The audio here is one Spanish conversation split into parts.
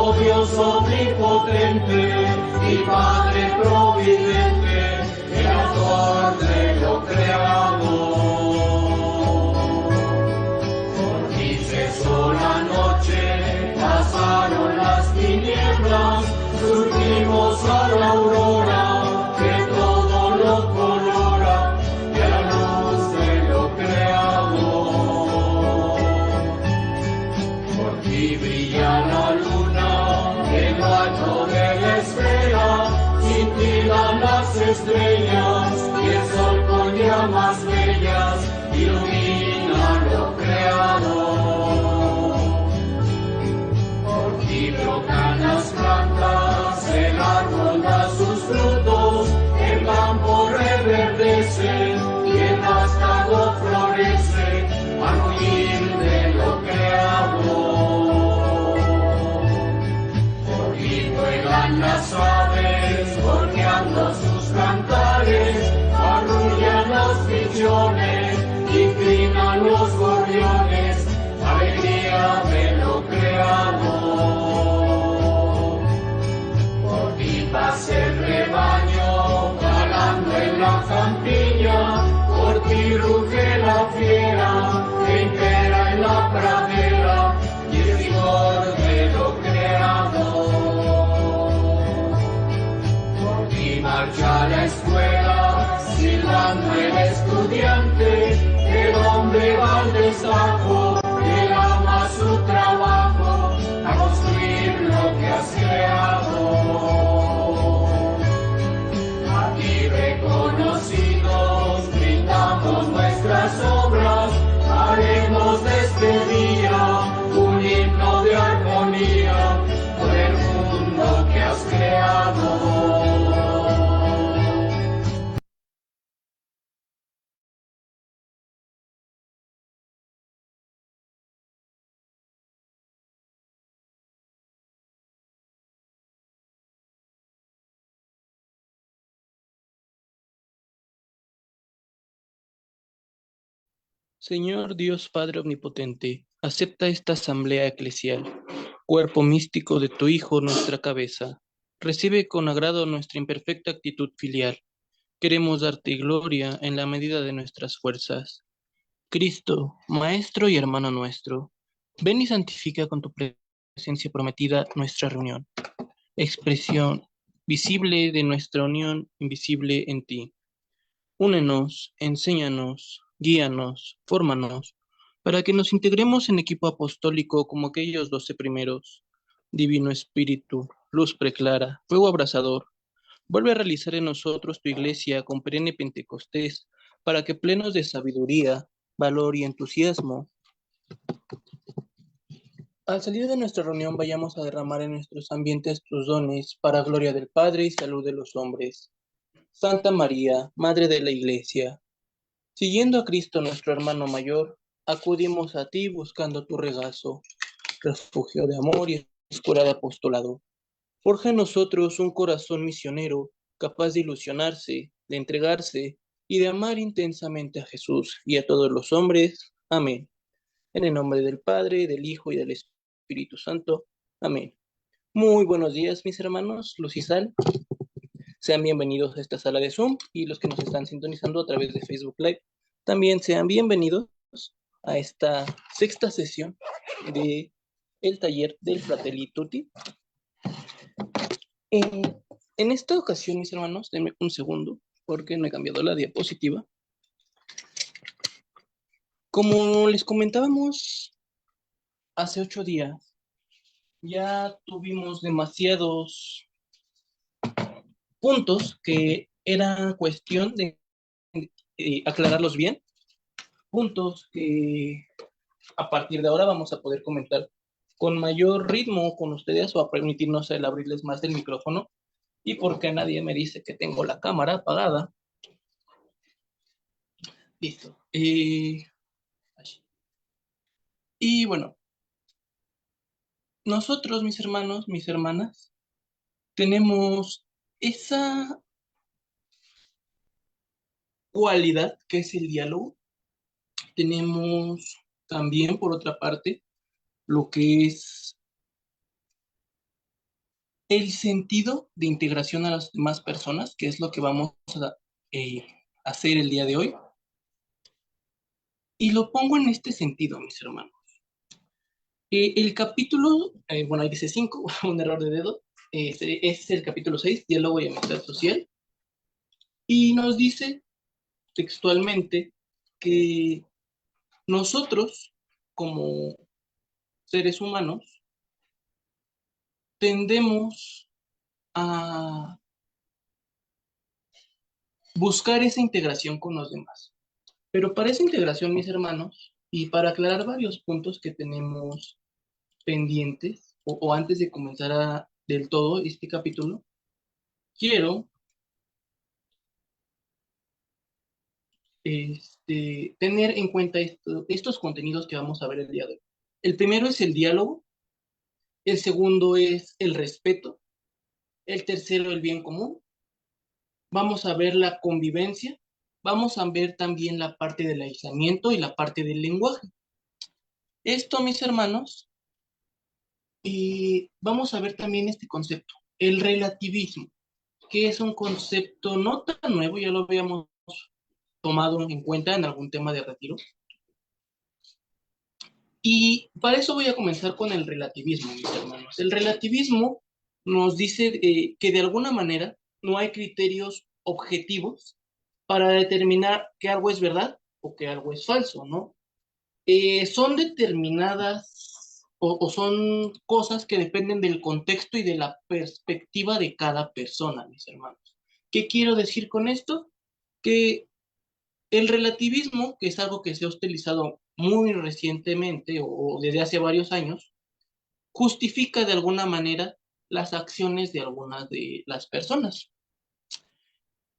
Oh Dios omnipotente y Padre providente, el autor de lo creado. Por ti cesó la noche, pasaron las tinieblas, surgimos a la aurora, que todo lo colora, de la luz de lo creado. Por ti brilla la luna, en lo alto de la esfera, cintilan las estrellas, y el sol con llamas bellas ilumina lo creado. Por ti brotan las plantas, el árbol da sus frutos, el campo reverdece y el vástago florece al huir de lo creado. Por ti vuelan las aves, volteando sus cantares, arrullan los pichones, inclinan los gorriones, alegría de lo creado. Por ti pasa el rebaño, calando en la campiña, por ti ruge la fiera, que impera en la pradera, y el vigor de lo creado. Por ti marcha a la escuela, silbando el estudiante, el hombre va al destajo, él ama su trabajo, a construir lo que has creado. A ti reconocidos, brindamos nuestras obras, haremos de este día un himno de armonía por el mundo que has creado. Señor Dios Padre Omnipotente, acepta esta asamblea eclesial, cuerpo místico de tu Hijo, nuestra cabeza. Recibe con agrado nuestra imperfecta actitud filial. Queremos darte gloria en la medida de nuestras fuerzas. Cristo, Maestro y hermano nuestro, ven y santifica con tu presencia prometida nuestra reunión, expresión visible de nuestra unión invisible en ti. Únenos, enséñanos, guíanos, fórmanos, para que nos integremos en equipo apostólico como aquellos 12 primeros. Divino Espíritu, luz preclara, fuego abrasador, vuelve a realizar en nosotros tu iglesia con perenne Pentecostés, para que plenos de sabiduría, valor y entusiasmo, al salir de nuestra reunión vayamos a derramar en nuestros ambientes tus dones, para gloria del Padre y salud de los hombres. Santa María, Madre de la Iglesia, siguiendo a Cristo nuestro hermano mayor, acudimos a ti buscando tu regazo, refugio de amor y escuela de apostolado. Forja en nosotros un corazón misionero, capaz de ilusionarse, de entregarse y de amar intensamente a Jesús y a todos los hombres. Amén. En el nombre del Padre, del Hijo y del Espíritu Santo. Amén. Muy buenos días, mis hermanos, Luz y Sal. Sean bienvenidos a esta sala de Zoom y los que nos están sintonizando a través de Facebook Live, también sean bienvenidos a esta sexta sesión de el taller del Fratelli Tutti. En esta ocasión, mis hermanos, denme un segundo porque no he cambiado la diapositiva. Como les comentábamos hace 8 días, ya tuvimos demasiados puntos que era cuestión de aclararlos bien, puntos que a partir de ahora vamos a poder comentar con mayor ritmo con ustedes o a permitirnos el abrirles más el micrófono, y porque nadie me dice que tengo la cámara apagada. Listo. Y bueno, nosotros, mis hermanos, mis hermanas, tenemos esa cualidad que es el diálogo. Tenemos también, por otra parte, lo que es el sentido de integración a las demás personas, que es lo que vamos a eh, hacer el día de hoy. Y lo pongo en este sentido, mis hermanos. El capítulo, bueno, ahí dice 5, un error de dedo, es el capítulo 6, diálogo y amistad social, y nos dice textualmente que nosotros, como seres humanos, tendemos a buscar esa integración con los demás. Pero para esa integración, mis hermanos, y para aclarar varios puntos que tenemos pendientes, o antes de comenzar del todo este capítulo, quiero tener en cuenta estos contenidos que vamos a ver el día de hoy. El primero es el diálogo, el segundo es el respeto, el tercero el bien común, vamos a ver la convivencia, vamos a ver también la parte del aislamiento y la parte del lenguaje. Esto, mis hermanos, vamos a ver también este concepto, el relativismo, que es un concepto no tan nuevo, ya lo habíamos tomado en cuenta en algún tema de retiro. Y para eso voy a comenzar con el relativismo, mis hermanos. El relativismo nos dice que de alguna manera no hay criterios objetivos para determinar que algo es verdad o que algo es falso, ¿no? Son determinadas o son cosas que dependen del contexto y de la perspectiva de cada persona, mis hermanos. ¿Qué quiero decir con esto? Que el relativismo, que es algo que se ha utilizado muy recientemente o desde hace varios años, justifica de alguna manera las acciones de algunas de las personas.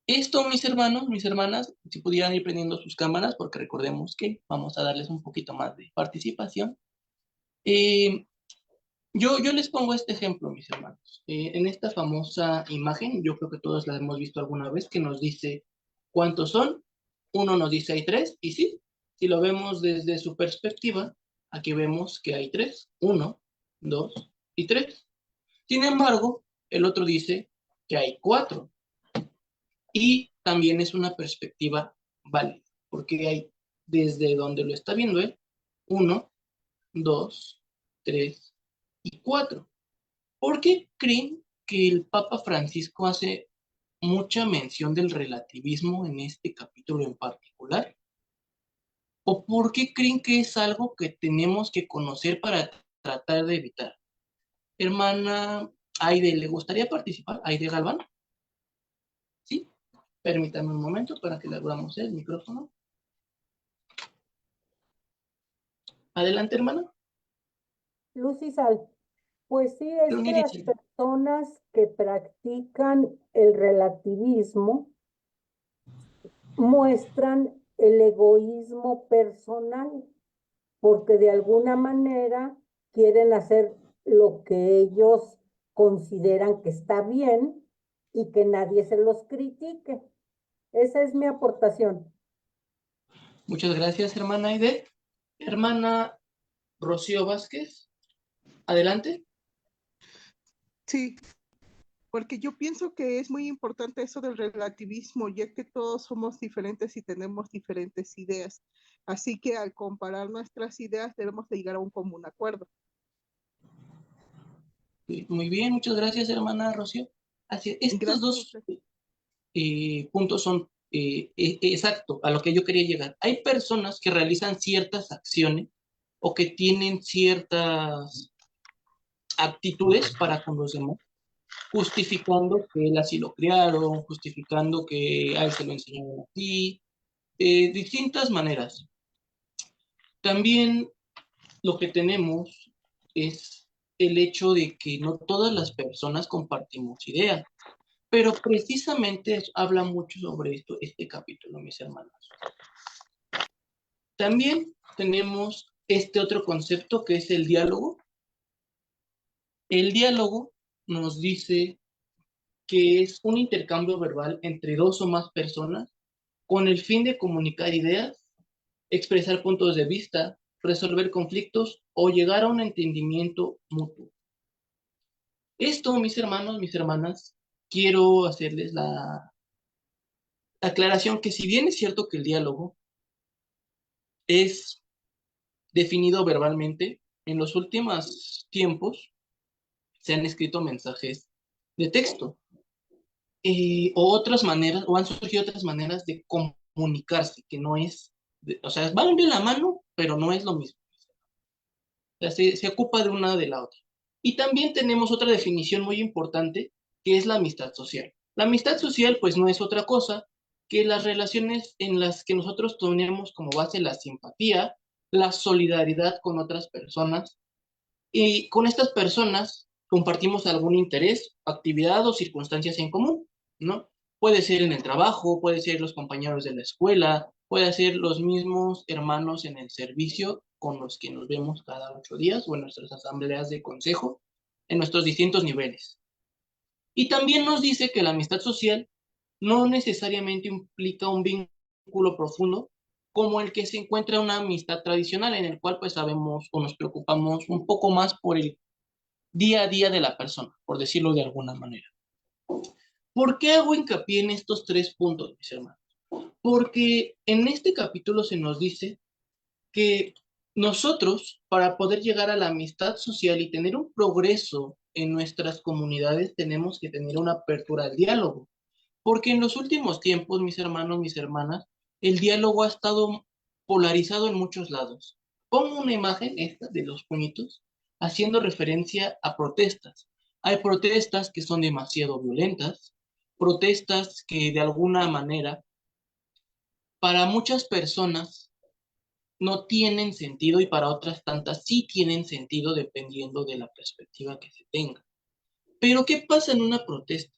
Esto, mis hermanos, mis hermanas, si pudieran ir prendiendo sus cámaras, porque recordemos que vamos a darles un poquito más de participación. Eh, yo les pongo este ejemplo, mis hermanos. En esta famosa imagen, yo creo que todos la hemos visto alguna vez, que nos dice cuántos son. Uno nos dice hay tres, y sí, si lo vemos desde su perspectiva, aquí vemos que hay tres, uno, dos y tres. Sin embargo, el otro dice que hay cuatro, y también es una perspectiva válida, porque hay desde donde lo está viendo él, uno, dos, tres y cuatro. ¿Por qué creen que el Papa Francisco hace mucha mención del relativismo en este capítulo en particular? ¿O por qué creen que es algo que tenemos que conocer para tratar de evitar? Hermana Aide, ¿le gustaría participar? Aide Galván, ¿sí? Permítame un momento para que le abramos el micrófono. Adelante, hermana. Lucy Sal, pues sí, es que las Leonidísimo. personas que practican el relativismo muestran el egoísmo personal, porque de alguna manera quieren hacer lo que ellos consideran que está bien y que nadie se los critique. Esa es mi aportación. Muchas gracias, hermana Aide. Hermana Rocío Vázquez, adelante. Sí, porque yo pienso que es muy importante eso del relativismo, ya que todos somos diferentes y tenemos diferentes ideas. Así que al comparar nuestras ideas debemos de llegar a un común acuerdo. Muy bien, muchas gracias, hermana Rocío. Así, estos Gracias a dos usted. puntos son exacto a lo que yo quería llegar. Hay personas que realizan ciertas acciones o que tienen ciertas actitudes para con los demás, justificando que él así lo criaron, justificando que a él se lo enseñaron así, distintas maneras. También lo que tenemos es el hecho de que no todas las personas compartimos ideas, pero precisamente habla mucho sobre esto, este capítulo, mis hermanos. También tenemos este otro concepto que es el diálogo. El diálogo nos dice que es un intercambio verbal entre dos o más personas con el fin de comunicar ideas, expresar puntos de vista, resolver conflictos o llegar a un entendimiento mutuo. Esto, mis hermanos, mis hermanas, quiero hacerles la aclaración que si bien es cierto que el diálogo es definido verbalmente, en los últimos tiempos se han escrito mensajes de texto o otras maneras, o han surgido otras maneras de comunicarse, que no es, o sea, van de la mano, pero no es lo mismo. O sea, se ocupa de una de la otra. Y también tenemos otra definición muy importante, que es la amistad social. La amistad social, pues, no es otra cosa que las relaciones en las que nosotros tenemos como base la simpatía, la solidaridad con otras personas, y con estas personas compartimos algún interés, actividad o circunstancias en común, ¿no? Puede ser en el trabajo, puede ser los compañeros de la escuela, puede ser los mismos hermanos en el servicio con los que nos vemos cada 8 días o en nuestras asambleas de consejo, en nuestros distintos niveles. Y también nos dice que la amistad social no necesariamente implica un vínculo profundo como el que se encuentra en una amistad tradicional en el cual pues sabemos o nos preocupamos un poco más por el día a día de la persona, por decirlo de alguna manera. ¿Por qué hago hincapié en estos 3 puntos, mis hermanos? Porque en este capítulo se nos dice que nosotros, para poder llegar a la amistad social y tener un progreso en nuestras comunidades, tenemos que tener una apertura al diálogo. Porque en los últimos tiempos, mis hermanos, mis hermanas, el diálogo ha estado polarizado en muchos lados. Pongo una imagen, esta, de los puñitos, haciendo referencia a protestas. Hay protestas que son demasiado violentas, protestas que de alguna manera, para muchas personas, no tienen sentido y para otras tantas sí tienen sentido dependiendo de la perspectiva que se tenga. Pero ¿qué pasa en una protesta?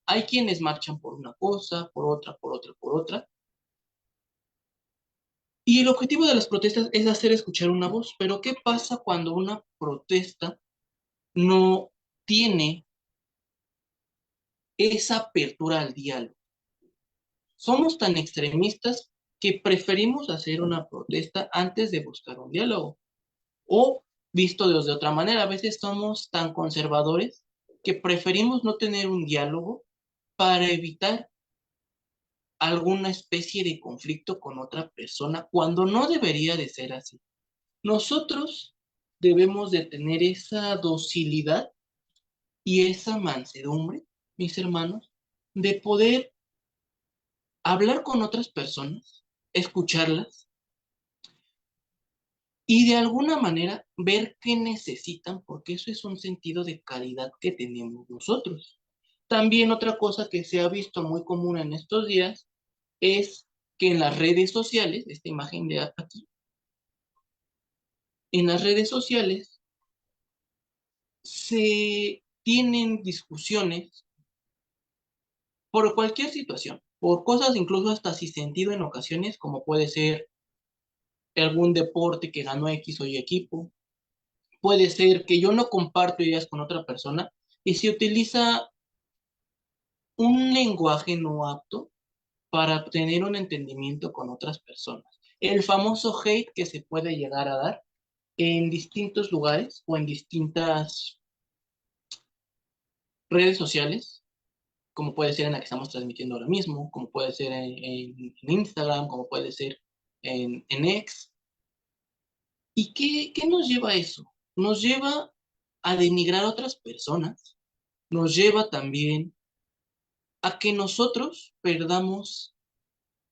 Hay quienes marchan por una cosa, por otra, por otra, por otra. Y el objetivo de las protestas es hacer escuchar una voz. Pero ¿qué pasa cuando una protesta no tiene esa apertura al diálogo? Somos tan extremistas que preferimos hacer una protesta antes de buscar un diálogo. O, visto de otra manera, a veces somos tan conservadores que preferimos no tener un diálogo para evitar alguna especie de conflicto con otra persona cuando no debería de ser así. Nosotros debemos de tener esa docilidad y esa mansedumbre, mis hermanos, de poder hablar con otras personas, escucharlas y de alguna manera ver qué necesitan, porque eso es un sentido de caridad que tenemos nosotros. También otra cosa que se ha visto muy común en estos días es que en las redes sociales, esta imagen de aquí, en las redes sociales se tienen discusiones por cualquier situación, por cosas incluso hasta sin sentido en ocasiones, como puede ser algún deporte que ganó X o Y equipo, puede ser que yo no comparto ideas con otra persona y se utiliza un lenguaje no apto para tener un entendimiento con otras personas. El famoso hate que se puede llegar a dar en distintos lugares o en distintas redes sociales, como puede ser en la que estamos transmitiendo ahora mismo, como puede ser en Instagram, como puede ser en X. ¿Y qué nos lleva a eso? Nos lleva a denigrar a otras personas, nos lleva también a que nosotros perdamos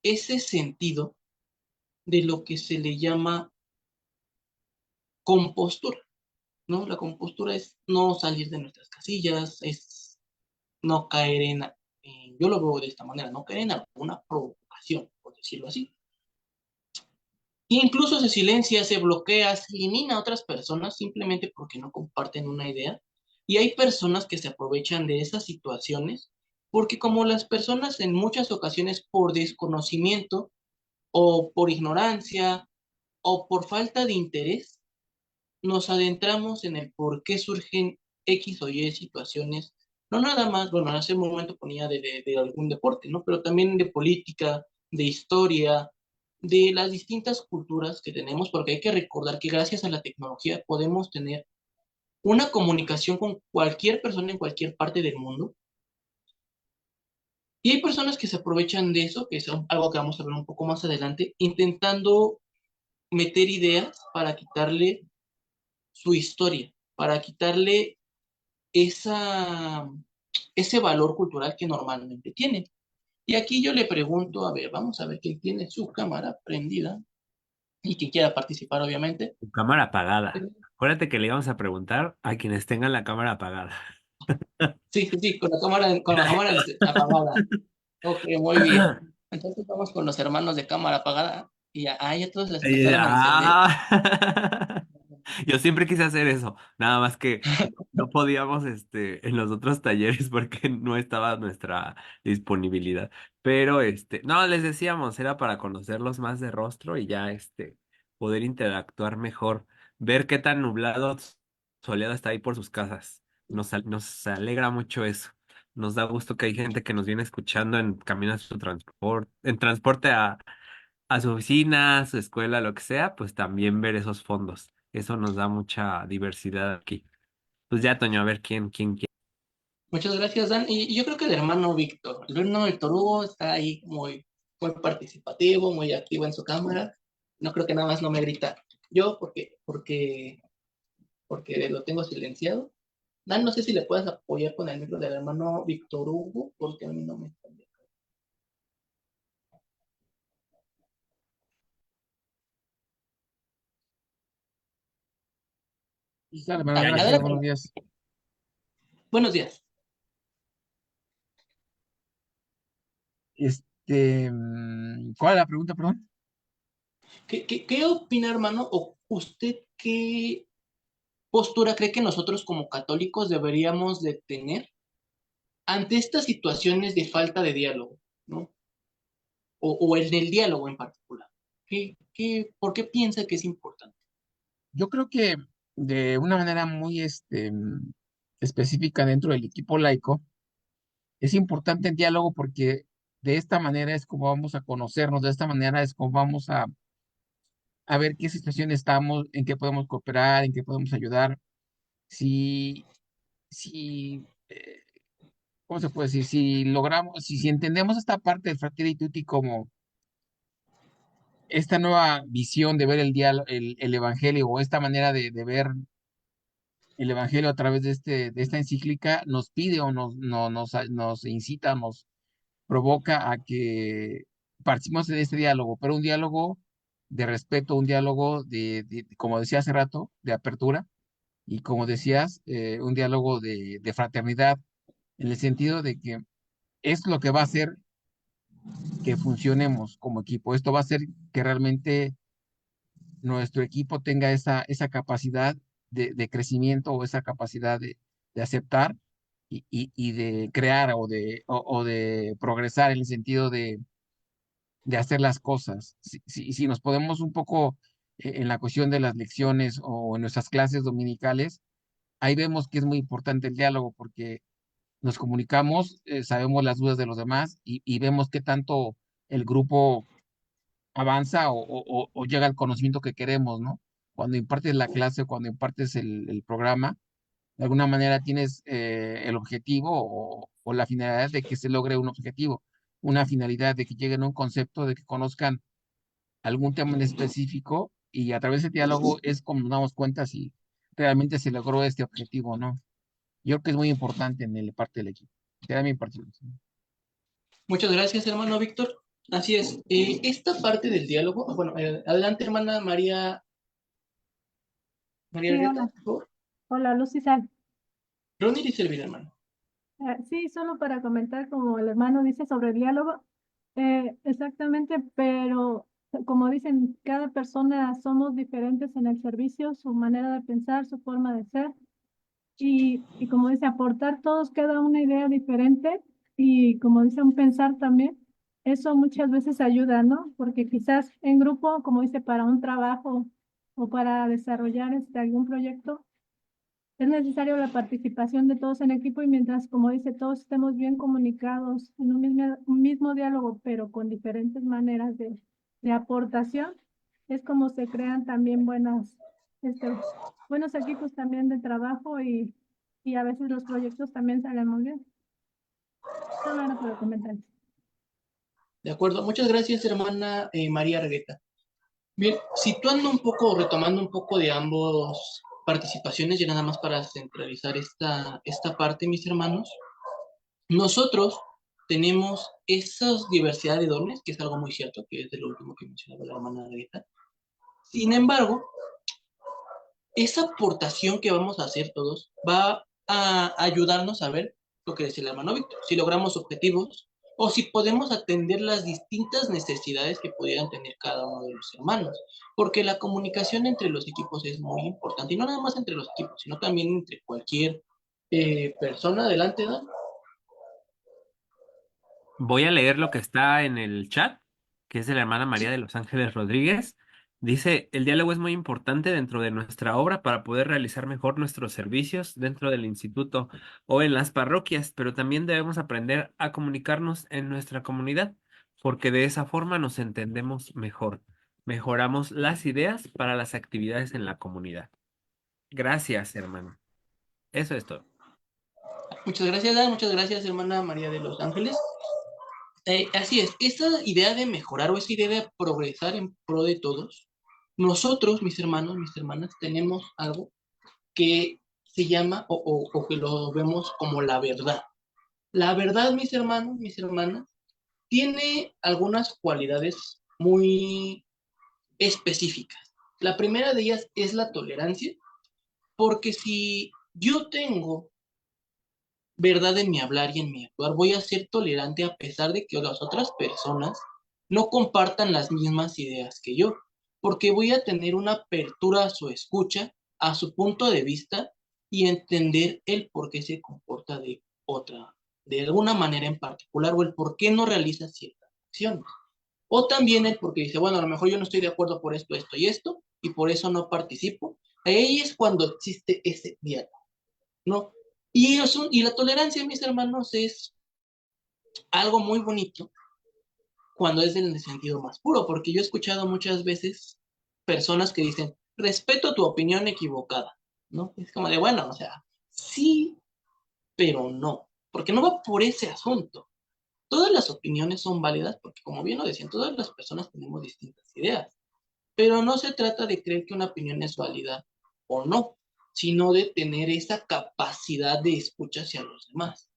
ese sentido de lo que se le llama compostura, ¿no? La compostura es no salir de nuestras casillas, es no caer yo lo veo de esta manera, no caer en alguna provocación, por decirlo así. Incluso se silencia, se bloquea, se elimina a otras personas simplemente porque no comparten una idea. Y hay personas que se aprovechan de esas situaciones porque como las personas en muchas ocasiones por desconocimiento o por ignorancia o por falta de interés, nos adentramos en el por qué surgen X o Y situaciones, no nada más, bueno, hace un momento ponía de algún deporte, ¿no? Pero también de política, de historia, de las distintas culturas que tenemos, porque hay que recordar que gracias a la tecnología podemos tener una comunicación con cualquier persona en cualquier parte del mundo. Y hay personas que se aprovechan de eso, que es algo que vamos a ver un poco más adelante, intentando meter ideas para quitarle su historia, para quitarle esa, ese valor cultural que normalmente tiene. Y aquí yo le pregunto, a ver, vamos a ver quién tiene su cámara prendida y quien quiera participar, obviamente. Tu cámara apagada. Acuérdate que le íbamos a preguntar a quienes tengan la cámara apagada. Sí, sí, sí, con la cámara apagada. Ok, muy bien. Entonces vamos con los hermanos de cámara apagada. Y ya, ya todos les empezaron a encender. Yo siempre quise hacer eso, nada más que no podíamos en los otros talleres porque no estaba nuestra disponibilidad. Pero no, les decíamos, era para conocerlos más de rostro y ya poder interactuar mejor, ver qué tan nublado, soleado está ahí por sus casas. Nos alegra mucho eso. Nos da gusto que hay gente que nos viene escuchando en camino a su transporte, en transporte a su oficina, a su escuela, lo que sea, pues también ver esos fondos. Eso nos da mucha diversidad aquí. Pues ya, Toño, a ver quién quiere. Muchas gracias, Dan. Y yo creo que el hermano Víctor Hugo está ahí muy participativo, muy activo en su cámara. No creo que nada más no me grita. Yo, porque lo tengo silenciado. Dan, no sé si le puedes apoyar con el micro del hermano Víctor Hugo, porque a mí no me está bien. Claro, hermano, Ahí, gracias, adelante. buenos días. Buenos días. ¿Cuál es la pregunta, perdón? ¿Qué opina, hermano, o usted qué postura cree que nosotros como católicos deberíamos de tener ante estas situaciones de falta de diálogo, ¿no? O el del diálogo en particular. ¿Por qué piensa que es importante? Yo creo que de una manera muy específica dentro del equipo laico, es importante el diálogo porque de esta manera es como vamos a conocernos, de esta manera es como vamos a ver qué situación estamos, en qué podemos cooperar, en qué podemos ayudar. Si, si, ¿cómo se puede decir? Si logramos, si entendemos esta parte del Fratelli Tutti como esta nueva visión de ver el evangelio o esta manera de ver el evangelio a través de esta encíclica nos pide o nos incita, nos provoca a que participemos de este diálogo, pero un diálogo de respeto, un diálogo como decía hace rato, de apertura y como decías, un diálogo de fraternidad en el sentido de que es lo que va a hacer que funcionemos como equipo. Esto va a hacer que realmente nuestro equipo tenga esa capacidad de crecimiento o esa capacidad de aceptar y de crear o de progresar en el sentido de hacer las cosas. Si nos podemos un poco en la cuestión de las lecciones o en nuestras clases dominicales, ahí vemos que es muy importante el diálogo porque nos comunicamos, sabemos las dudas de los demás y vemos qué tanto el grupo avanza o llega al conocimiento que queremos, ¿no? Cuando impartes la clase o cuando impartes el programa, de alguna manera tienes el objetivo o la finalidad de que se logre un objetivo, una finalidad de que lleguen a un concepto, de que conozcan algún tema en específico y a través del diálogo es como nos damos cuenta si realmente se logró este objetivo, ¿no? Yo creo que es muy importante en la parte del equipo. Será mi participación. Muchas gracias, hermano Víctor. Así es. Esta parte del diálogo, bueno, adelante, hermana María Sí, Arrieta, hola, por favor. hola, Lucy Sal. Ronnie y Silvia, hermano. Sí, solo para comentar, como el hermano dice sobre el diálogo, exactamente, pero como dicen, cada persona somos diferentes en el servicio, su manera de pensar, su forma de ser, y como dice, aportar todos cada una idea diferente, y como dice, un pensar también, eso muchas veces ayuda, ¿no? Porque quizás en grupo, como dice, para un trabajo o para desarrollar algún proyecto, es necesario la participación de todos en equipo y mientras, como dice, todos estemos bien comunicados en un mismo diálogo, pero con diferentes maneras de aportación, es como se crean también este, buenos equipos también de trabajo y a veces los proyectos también salen muy bien. Solo era para comentar. De acuerdo, muchas gracias, hermana María Regueta. Bien, situando un poco, retomando un poco de ambos participaciones, y nada más para centralizar esta parte, mis hermanos, nosotros tenemos esa diversidad de dones, que es algo muy cierto, que es de lo último que mencionaba la hermana Regueta. Sin embargo, esa aportación que vamos a hacer todos va a ayudarnos a ver lo que decía el hermano Víctor, si logramos objetivos o si podemos atender las distintas necesidades que pudieran tener cada uno de los hermanos, porque la comunicación entre los equipos es muy importante, y no nada más entre los equipos, sino también entre cualquier persona. Adelante, Dan. Voy a leer lo que está en el chat, que es de la hermana María Sí, de los Ángeles Rodríguez. Dice, el diálogo es muy importante dentro de nuestra obra para poder realizar mejor nuestros servicios dentro del instituto o en las parroquias, pero también debemos aprender a comunicarnos en nuestra comunidad, porque de esa forma nos entendemos mejor. Mejoramos las ideas para las actividades en la comunidad. Gracias, hermano. Eso es todo. muchas gracias, Dan, muchas gracias, hermana María de los Ángeles. Así es, esa idea de mejorar o esa idea de progresar en pro de todos, nosotros, mis hermanos, mis hermanas, tenemos algo que se llama o que lo vemos como la verdad. La verdad, mis hermanos, mis hermanas, tiene algunas cualidades muy específicas. La primera de ellas es la tolerancia, porque si yo tengo verdad en mi hablar y en mi actuar, voy a ser tolerante a pesar de que las otras personas no compartan las mismas ideas que yo, porque voy a tener una apertura a su escucha, a su punto de vista y entender el por qué se comporta de otra, de alguna manera en particular, o el por qué no realiza ciertas acciones. O también el porque dice, bueno, a lo mejor yo no estoy de acuerdo por esto y esto, y por eso no participo. Ahí es cuando existe ese diálogo, ¿no? Y la tolerancia, mis hermanos, es algo muy bonito cuando es en el sentido más puro, porque yo he escuchado muchas veces personas que dicen, respeto tu opinión equivocada, ¿no? Es como de, bueno, o sea, sí, pero no, porque no va por ese asunto. Todas las opiniones son válidas porque, como bien lo decían, todas las personas tenemos distintas ideas, pero no se trata de creer que una opinión es válida o no, sino de tener esa capacidad de escucha hacia los demás.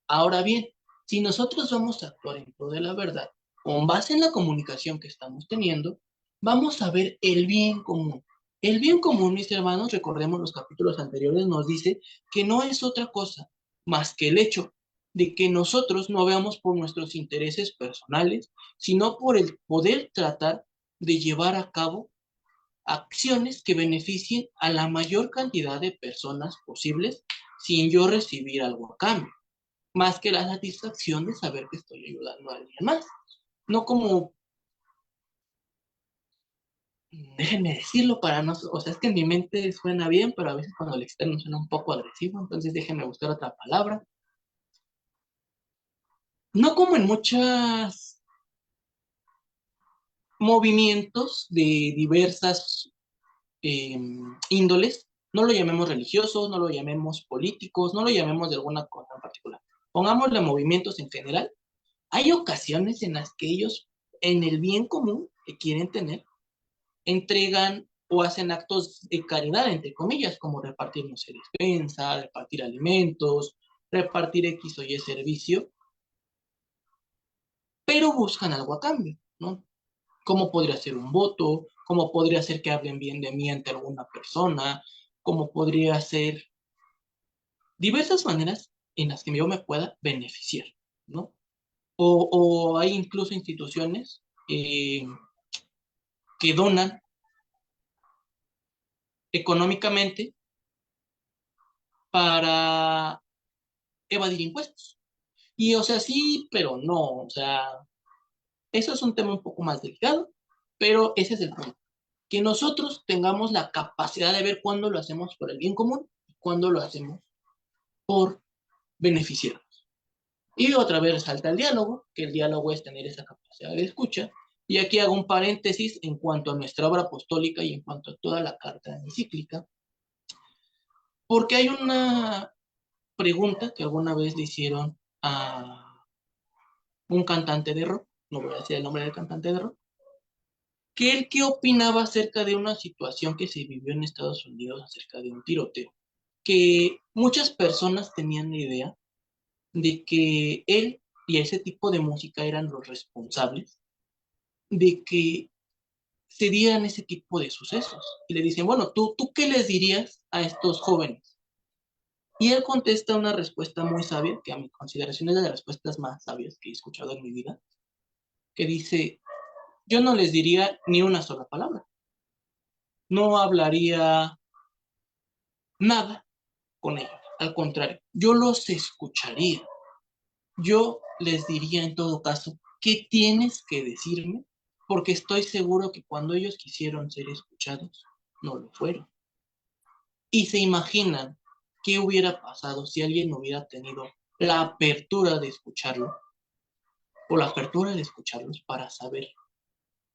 Ahora bien, si nosotros vamos a actuar en pro de la verdad, con base en la comunicación que estamos teniendo, vamos a ver el bien común. El bien común, mis hermanos, recordemos los capítulos anteriores, nos dice que no es otra cosa más que el hecho de que nosotros no veamos por nuestros intereses personales, sino por el poder tratar de llevar a cabo acciones que beneficien a la mayor cantidad de personas posibles sin yo recibir algo a cambio, más que la satisfacción de saber que estoy ayudando a alguien más. No como, déjenme decirlo para no, o sea, es que en mi mente suena bien, pero a veces cuando el externo suena un poco agresivo, entonces déjenme buscar otra palabra. No como en muchos movimientos de diversas índoles, no lo llamemos religiosos, no lo llamemos políticos, no lo llamemos de alguna cosa en particular. Pongámosle movimientos en general. Hay ocasiones en las que ellos, en el bien común que quieren tener, entregan o hacen actos de caridad, entre comillas, como repartir, no sé, despensa, repartir alimentos, repartir X o Y servicio, pero buscan algo a cambio, ¿no? ¿Cómo podría ser un voto? ¿Cómo podría ser que hablen bien de mí ante alguna persona? ¿Cómo podría ser diversas maneras en las que yo me pueda beneficiar, ¿no? O hay incluso instituciones que donan económicamente para evadir impuestos. Y o sea, sí, pero no, o sea, eso es un tema un poco más delicado, pero ese es el punto. Que nosotros tengamos la capacidad de ver cuándo lo hacemos por el bien común y cuándo lo hacemos por beneficiarnos. Y otra vez salta el diálogo, que el diálogo es tener esa capacidad de escucha Y aquí hago un paréntesis en cuanto a nuestra obra apostólica y en cuanto a toda la carta encíclica, porque hay una pregunta que alguna vez le hicieron a un cantante de rock, no voy a decir el nombre del cantante de rock, que él qué opinaba acerca de una situación que se vivió en Estados Unidos acerca de un tiroteo, que muchas personas tenían la idea de que él y ese tipo de música eran los responsables de que se dieran ese tipo de sucesos. Y le dicen, bueno, ¿tú qué les dirías a estos jóvenes? Y él contesta una respuesta muy sabia, que a mi consideración es de las respuestas más sabias que he escuchado en mi vida, que dice, yo no les diría ni una sola palabra. No hablaría nada con ellos. Al contrario, yo los escucharía. Yo les diría en todo caso, ¿qué tienes que decirme? Porque estoy seguro que cuando ellos quisieron ser escuchados, no lo fueron. Y se imaginan qué hubiera pasado si alguien hubiera tenido la apertura de escucharlo, o la apertura de escucharlos para saber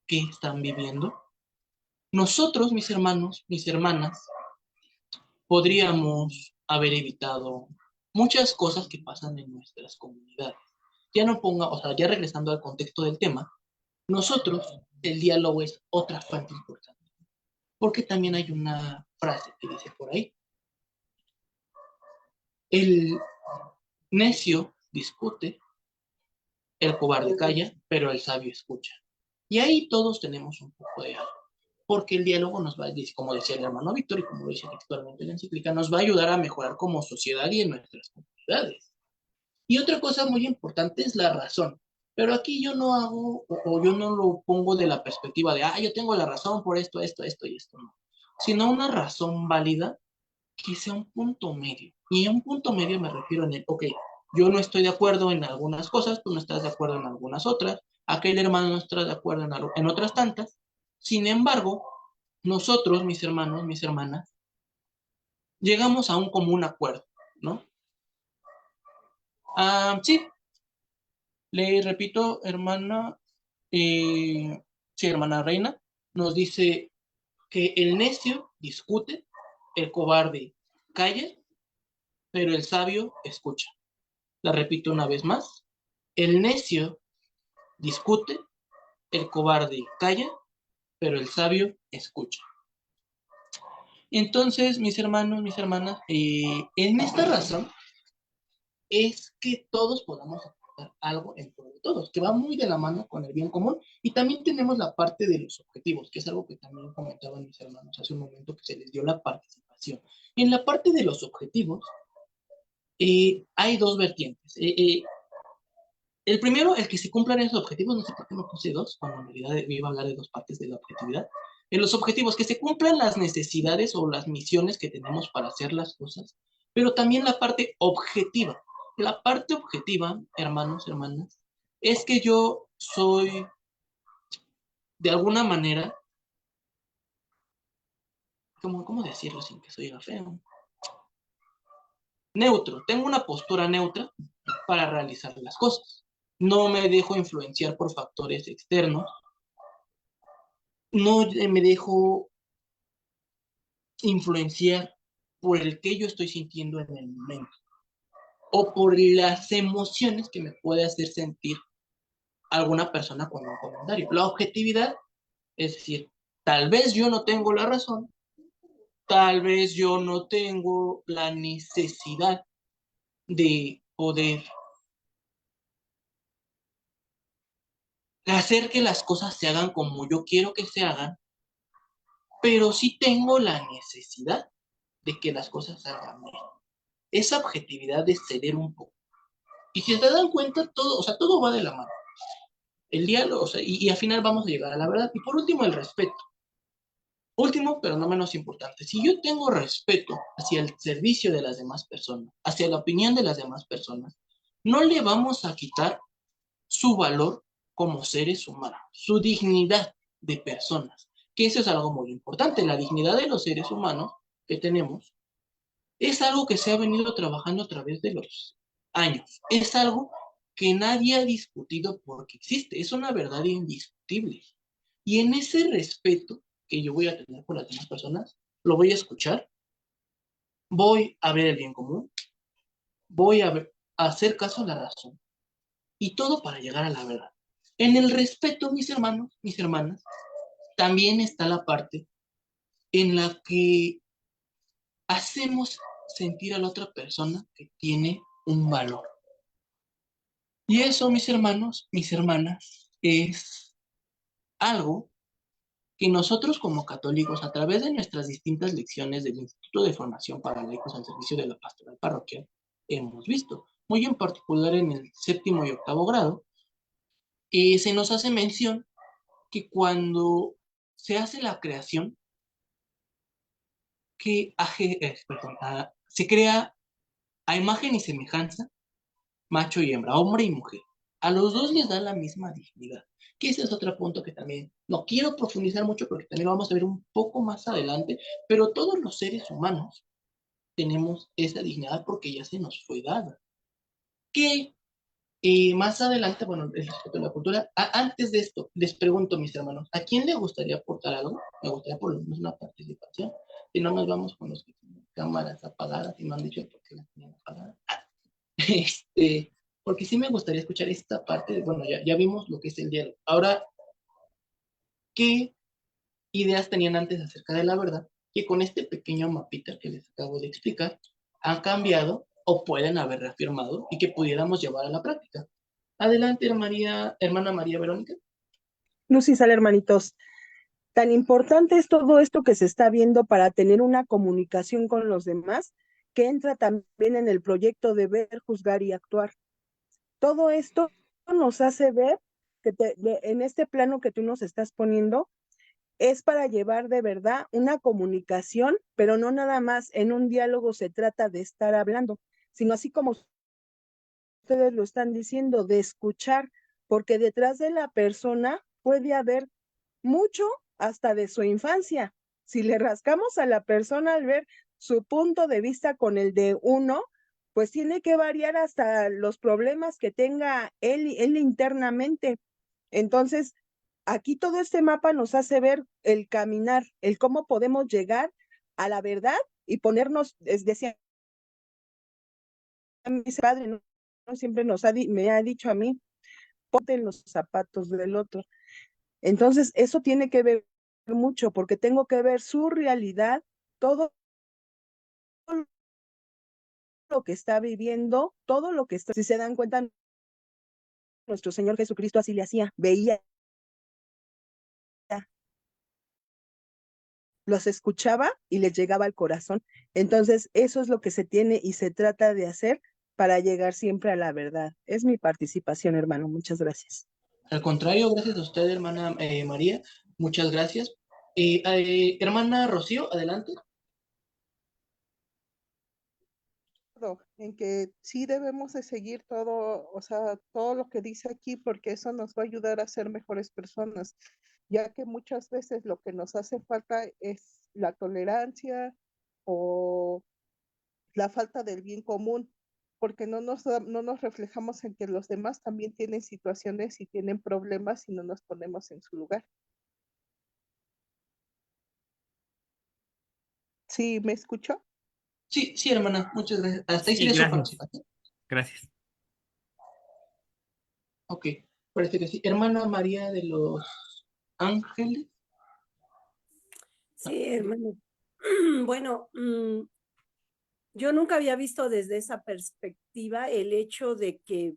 qué están viviendo. Nosotros, mis hermanos, mis hermanas, podríamos haber evitado muchas cosas que pasan en nuestras comunidades. Ya no ponga, o sea, ya regresando al contexto del tema, nosotros, el diálogo es otra fuente importante, porque también hay una frase que dice por ahí, el necio discute, el cobarde calla, pero el sabio escucha. Y ahí todos tenemos un poco de algo, porque el diálogo nos va a, como decía el hermano Víctor y como lo dice textualmente la encíclica, nos va a ayudar a mejorar como sociedad y en nuestras comunidades. Y otra cosa muy importante es la razón. Pero aquí yo no hago, o yo no lo pongo de la perspectiva de, yo tengo la razón por esto, esto, esto y esto, no. Sino una razón válida que sea un punto medio. Y a un punto medio me refiero en el, ok, yo no estoy de acuerdo en algunas cosas, tú no estás de acuerdo en algunas otras, aquel hermano no está de acuerdo en otras tantas. Sin embargo, nosotros, mis hermanos, mis hermanas, llegamos a un común acuerdo, ¿no? Sí, le repito, hermana, sí, hermana Reina, nos dice que el necio discute, el cobarde calla, pero el sabio escucha. La repito una vez más, el necio discute, el cobarde calla, pero el sabio escucha. Entonces, mis hermanos, mis hermanas, en esta razón es que todos podamos aportar algo en pro de todos, que va muy de la mano con el bien común. Y también tenemos la parte de los objetivos, que es algo que también comentaban mis hermanos hace un momento, que se les dio la participación. En la parte de los objetivos, hay dos vertientes. El primero, el que se cumplan esos objetivos, no sé por qué no puse dos, cuando en realidad me iba a hablar de dos partes de la objetividad. En los objetivos, que se cumplan las necesidades o las misiones que tenemos para hacer las cosas, pero también la parte objetiva. La parte objetiva, hermanos, hermanas, es que yo soy, de alguna manera, ¿cómo decirlo sin que se oiga feo? Neutro, tengo una postura neutra para realizar las cosas. No me dejo influenciar por factores externos, no me dejo influenciar por el que yo estoy sintiendo en el momento o por las emociones que me puede hacer sentir alguna persona con un comentario. La objetividad, es decir, tal vez yo no tengo la razón, tal vez yo no tengo la necesidad de poder hacer que las cosas se hagan como yo quiero que se hagan, pero sí tengo la necesidad de que las cosas salgan bien. Esa objetividad de ceder un poco. Y si se dan cuenta, todo, o sea, todo va de la mano. El diálogo, o sea, y al final vamos a llegar a la verdad. Y por último, el respeto. Último, pero no menos importante. Si yo tengo respeto hacia el servicio de las demás personas, hacia la opinión de las demás personas, no le vamos a quitar su valor como seres humanos, su dignidad de personas, que eso es algo muy importante. La dignidad de los seres humanos que tenemos es algo que se ha venido trabajando a través de los años. Es algo que nadie ha discutido porque existe. Es una verdad indiscutible. indiscutible. Y en ese respeto que yo voy a tener por las demás personas, lo voy a escuchar, voy a ver el bien común, voy a hacer caso a la razón. Y todo para llegar a la verdad. En el respeto, mis hermanos, mis hermanas, también está la parte en la que hacemos sentir a la otra persona que tiene un valor. Y eso, mis hermanos, mis hermanas, es algo que nosotros como católicos, a través de nuestras distintas lecciones del Instituto de Formación para Laicos al Servicio de la Pastoral Parroquial, hemos visto. Muy en particular en el 7º y 8º grado, se nos hace mención que cuando se hace la creación, que se crea a imagen y semejanza, macho y hembra, hombre y mujer. A los dos les da la misma dignidad. Que ese es otro punto que también no quiero profundizar mucho porque también lo vamos a ver un poco más adelante, pero todos los seres humanos tenemos esa dignidad porque ya se nos fue dada. Que más adelante, bueno, el respeto a la cultura. Antes de esto, les pregunto, mis hermanos, ¿a quién le gustaría aportar algo? Me gustaría por lo menos una participación. Si no, nos vamos con los que tienen cámaras apagadas y no han dicho por qué las tienen apagadas. Porque sí me gustaría escuchar esta parte. Bueno, ya vimos lo que es el diálogo. Ahora, ¿qué ideas tenían antes acerca de la verdad? Que con este pequeño mapita que les acabo de explicar, han cambiado o pueden haber reafirmado y que pudiéramos llevar a la práctica. Adelante, hermana María Verónica. Luz y Sal, hermanitos. Tan importante es todo esto que se está viendo para tener una comunicación con los demás, que entra también en el proyecto de ver, juzgar y actuar. Todo esto nos hace ver que en este plano que tú nos estás poniendo, es para llevar de verdad una comunicación, pero no nada más en un diálogo se trata de estar hablando, sino así como ustedes lo están diciendo, de escuchar, porque detrás de la persona puede haber mucho hasta de su infancia. Si le rascamos a la persona al ver su punto de vista con el de uno, pues tiene que variar hasta los problemas que tenga él internamente. Entonces, aquí todo este mapa nos hace ver el caminar, el cómo podemos llegar a la verdad y ponernos, decía mi padre, ¿no? Siempre me ha dicho a mí, ponte en los zapatos del otro. Entonces, eso tiene que ver mucho porque tengo que ver su realidad, todo lo que está viviendo, todo lo que está, si se dan cuenta, nuestro Señor Jesucristo así le hacía, veía, los escuchaba y les llegaba al corazón. Entonces, eso es lo que se tiene y se trata de hacer para llegar siempre a la verdad. Es mi participación, hermano. Muchas gracias. Al contrario, gracias a usted, hermana María. Muchas gracias. Hermana Rocío, adelante. En que sí debemos de seguir todo, o sea, todo lo que dice aquí, porque eso nos va a ayudar a ser mejores personas, ya que muchas veces lo que nos hace falta es la tolerancia o la falta del bien común, porque no nos reflejamos en que los demás también tienen situaciones y tienen problemas y no nos ponemos en su lugar. ¿Sí me escuchó? Sí, sí, hermana, muchas gracias. Hasta ahí Sí, sería su gracias. participación. Gracias. Ok, parece que sí. Hermana María de los Ángeles. Sí, hermano. Bueno, yo nunca había visto desde esa perspectiva el hecho de que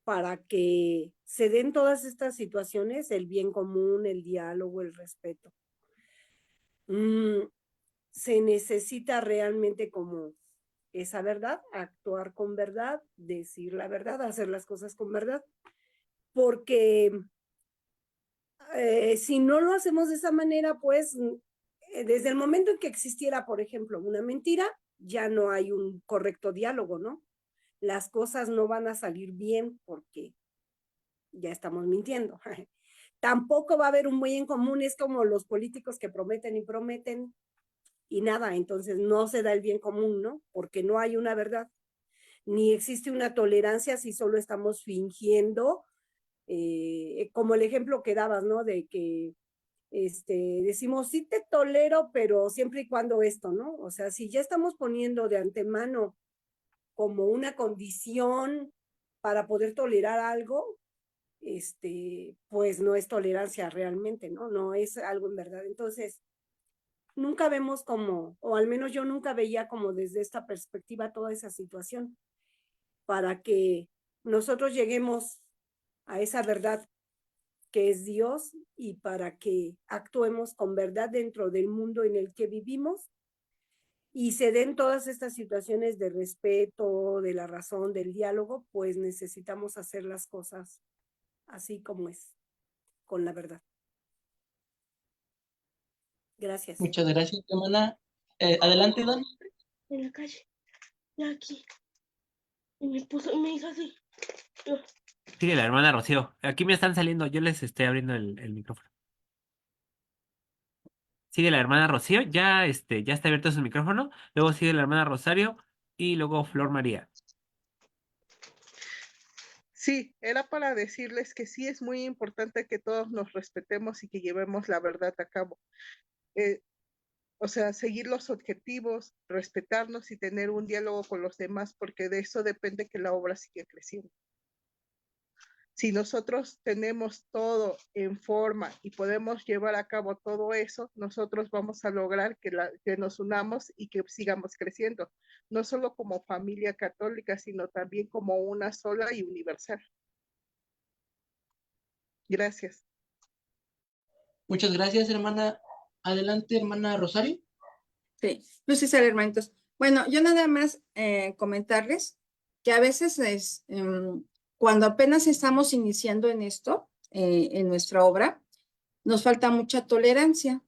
para que se den todas estas situaciones, el bien común, el diálogo, el respeto, se necesita realmente como esa verdad, actuar con verdad, decir la verdad, hacer las cosas con verdad, porque si no lo hacemos de esa manera, pues desde el momento en que existiera, por ejemplo, una mentira, ya no hay un correcto diálogo, ¿no? Las cosas no van a salir bien porque ya estamos mintiendo. Tampoco va a haber un muy en común, es como los políticos que prometen y nada, entonces no se da el bien común, ¿no? Porque no hay una verdad, ni existe una tolerancia si solo estamos fingiendo como el ejemplo que dabas, ¿no? De que decimos, sí te tolero, pero siempre y cuando esto, ¿no? O sea, si ya estamos poniendo de antemano como una condición para poder tolerar algo, pues no es tolerancia realmente, ¿no? No es algo en verdad. Entonces, nunca vemos como, o al menos yo nunca veía como desde esta perspectiva toda esa situación, para que nosotros lleguemos a esa verdad que es Dios y para que actuemos con verdad dentro del mundo en el que vivimos y se den todas estas situaciones de respeto, de la razón, del diálogo, pues necesitamos hacer las cosas así como es, con la verdad. Gracias. Muchas gracias, hermana. Adelante, Don. En la calle, ya aquí. Y me hizo así. Yo, Sigue la hermana Rocío. Aquí me están saliendo, yo les estoy abriendo el micrófono. Sigue la hermana Rocío, ya está abierto su micrófono. Luego sigue la hermana Rosario y luego Flor María. Sí, era para decirles que sí es muy importante que todos nos respetemos y que llevemos la verdad a cabo. O sea, seguir los objetivos, respetarnos y tener un diálogo con los demás, porque de eso depende que la obra siga creciendo. Si nosotros tenemos todo en forma y podemos llevar a cabo todo eso, nosotros vamos a lograr que nos unamos y que sigamos creciendo, no solo como familia católica, sino también como una sola y universal. Gracias. Muchas gracias, hermana. Adelante, hermana Rosario. Sí, no sé si sale, hermanitos. Bueno, yo nada más comentarles que a veces cuando apenas estamos iniciando en esto, en nuestra obra, nos falta mucha tolerancia.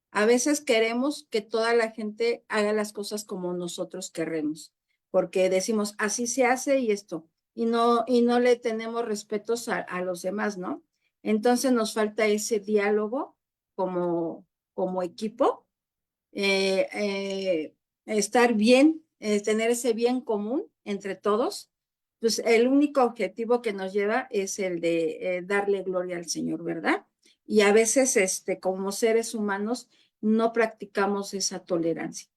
A veces queremos que toda la gente haga las cosas como nosotros queremos, porque decimos, así se hace y esto, y no le tenemos respetos a los demás, ¿no? Entonces nos falta ese diálogo como equipo, estar bien, tener ese bien común entre todos. Pues el único objetivo que nos lleva es el de darle gloria al Señor, ¿verdad? Y a veces, como seres humanos, no practicamos esa tolerancia,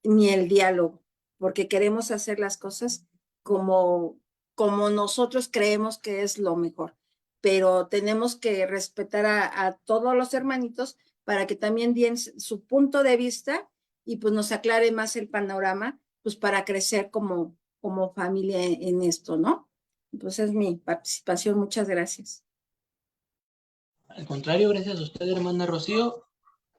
ni el diálogo, porque queremos hacer las cosas como nosotros creemos que es lo mejor, pero tenemos que respetar a todos los hermanitos para que también den su punto de vista y pues nos aclare más el panorama, pues para crecer como familia en esto, ¿no? Entonces es mi participación. Muchas gracias. Al contrario, gracias a usted, hermana Rocío.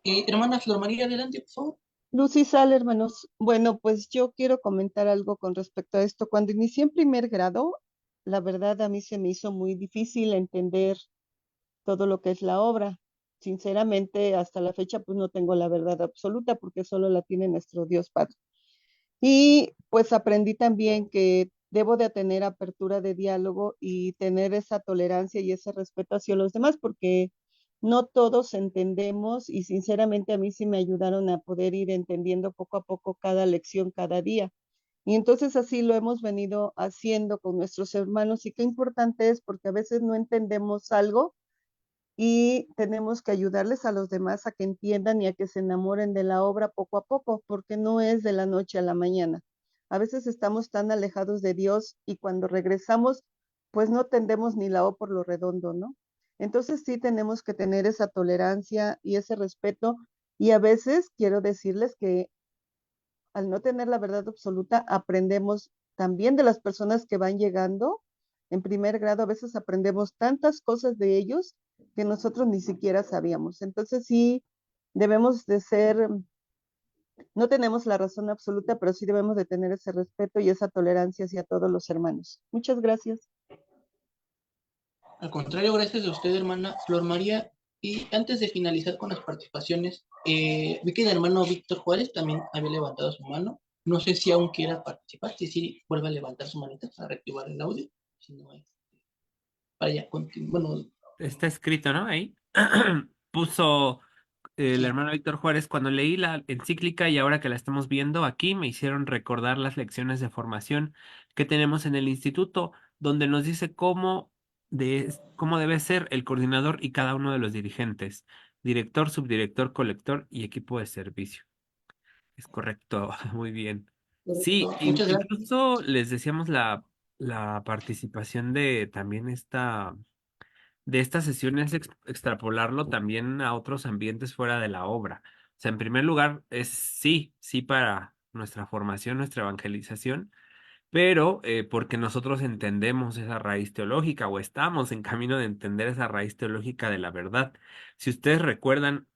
Hermana Flor María, adelante, por favor. Luz y Sal, hermanos. Bueno, pues yo quiero comentar algo con respecto a esto. Cuando inicié en primer grado, la verdad a mí se me hizo muy difícil entender todo lo que es la obra. Sinceramente, hasta la fecha, pues no tengo la verdad absoluta porque solo la tiene nuestro Dios Padre. Y pues aprendí también que debo de tener apertura de diálogo y tener esa tolerancia y ese respeto hacia los demás porque no todos entendemos y sinceramente a mí sí me ayudaron a poder ir entendiendo poco a poco cada lección, cada día. Y entonces así lo hemos venido haciendo con nuestros hermanos y qué importante es porque a veces no entendemos algo y tenemos que ayudarles a los demás a que entiendan y a que se enamoren de la obra poco a poco, porque no es de la noche a la mañana. A veces estamos tan alejados de Dios y cuando regresamos, pues no tendemos ni la O por lo redondo, ¿no? Entonces sí tenemos que tener esa tolerancia y ese respeto y a veces quiero decirles que al no tener la verdad absoluta, aprendemos también de las personas que van llegando en primer grado, a veces aprendemos tantas cosas de ellos que nosotros ni siquiera sabíamos. Entonces sí, debemos de ser, no tenemos la razón absoluta, pero sí debemos de tener ese respeto y esa tolerancia hacia todos los hermanos. Muchas gracias. Al contrario, gracias a usted, hermana Flor María. Y antes de finalizar con las participaciones, vi que el hermano Víctor Juárez también había levantado su mano. No sé si aún quiera participar, si vuelve a levantar su manita para reactivar el audio. Si no, para ya bueno. Está escrito, ¿no? Ahí. Puso el hermano Víctor Juárez, cuando leí la encíclica y ahora que la estamos viendo aquí, me hicieron recordar las lecciones de formación que tenemos en el instituto, donde nos dice cómo de cómo debe ser el coordinador y cada uno de los dirigentes, director, subdirector, colector y equipo de servicio. Es correcto, muy bien. Sí, Correcto. Muchas gracias. incluso les decíamos la participación de también de estas sesiones, extrapolarlo también a otros ambientes fuera de la obra. O sea, en primer lugar, es sí para nuestra formación, nuestra evangelización, pero porque nosotros entendemos esa raíz teológica o estamos en camino de entender esa raíz teológica de la verdad. Si ustedes recuerdan,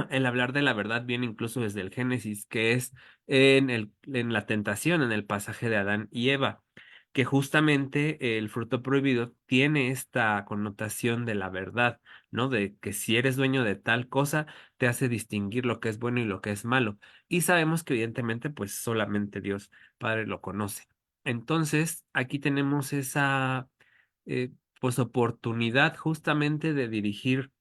el hablar de la verdad viene incluso desde el Génesis, que es en la tentación, en el pasaje de Adán y Eva, que justamente el fruto prohibido tiene esta connotación de la verdad, ¿no? De que si eres dueño de tal cosa, te hace distinguir lo que es bueno y lo que es malo. Y sabemos que evidentemente, pues solamente Dios Padre lo conoce. Entonces, aquí tenemos esa eh, pues oportunidad justamente de dirigir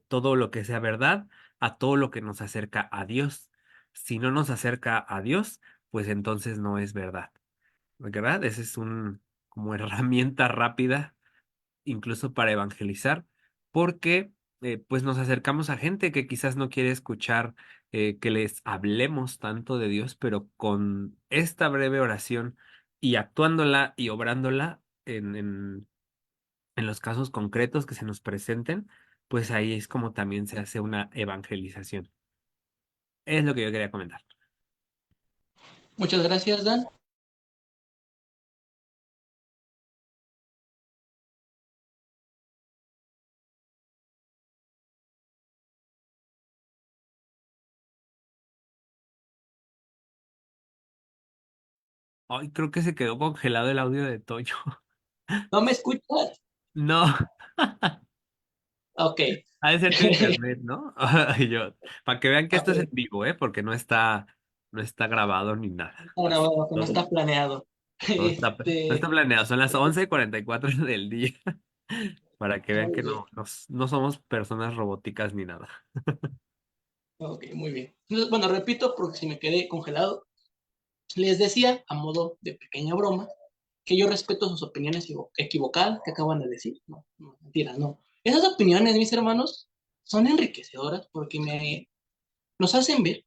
todo lo que sea verdad a todo lo que nos acerca a Dios. Si no nos acerca a Dios, pues entonces no es verdad. ¿Verdad? Esa es un como herramienta rápida incluso para evangelizar, porque pues nos acercamos a gente que quizás no quiere escuchar que les hablemos tanto de Dios, pero con esta breve oración y actuándola y obrándola en los casos concretos que se nos presenten, pues ahí es como también se hace una evangelización. Es lo que yo quería comentar. Muchas gracias, Dan. Ay, creo que se quedó congelado el audio de Toyo. ¿No me escuchas? No. Ok. Ha de ser tu internet, ¿no? Y yo, para que vean que esto es en Ok. vivo, ¿eh? Porque no está grabado ni nada. Está grabado, que no está planeado. No está planeado, son las 11:44 del día. Para que vean Muy que bien. no somos personas robóticas ni nada. Ok, muy bien. Entonces, bueno, repito, porque si me quedé congelado, les decía, a modo de pequeña broma, que yo respeto sus opiniones equivocadas que acaban de decir. No, no, mentira, no. Esas opiniones, mis hermanos, son enriquecedoras porque nos hacen ver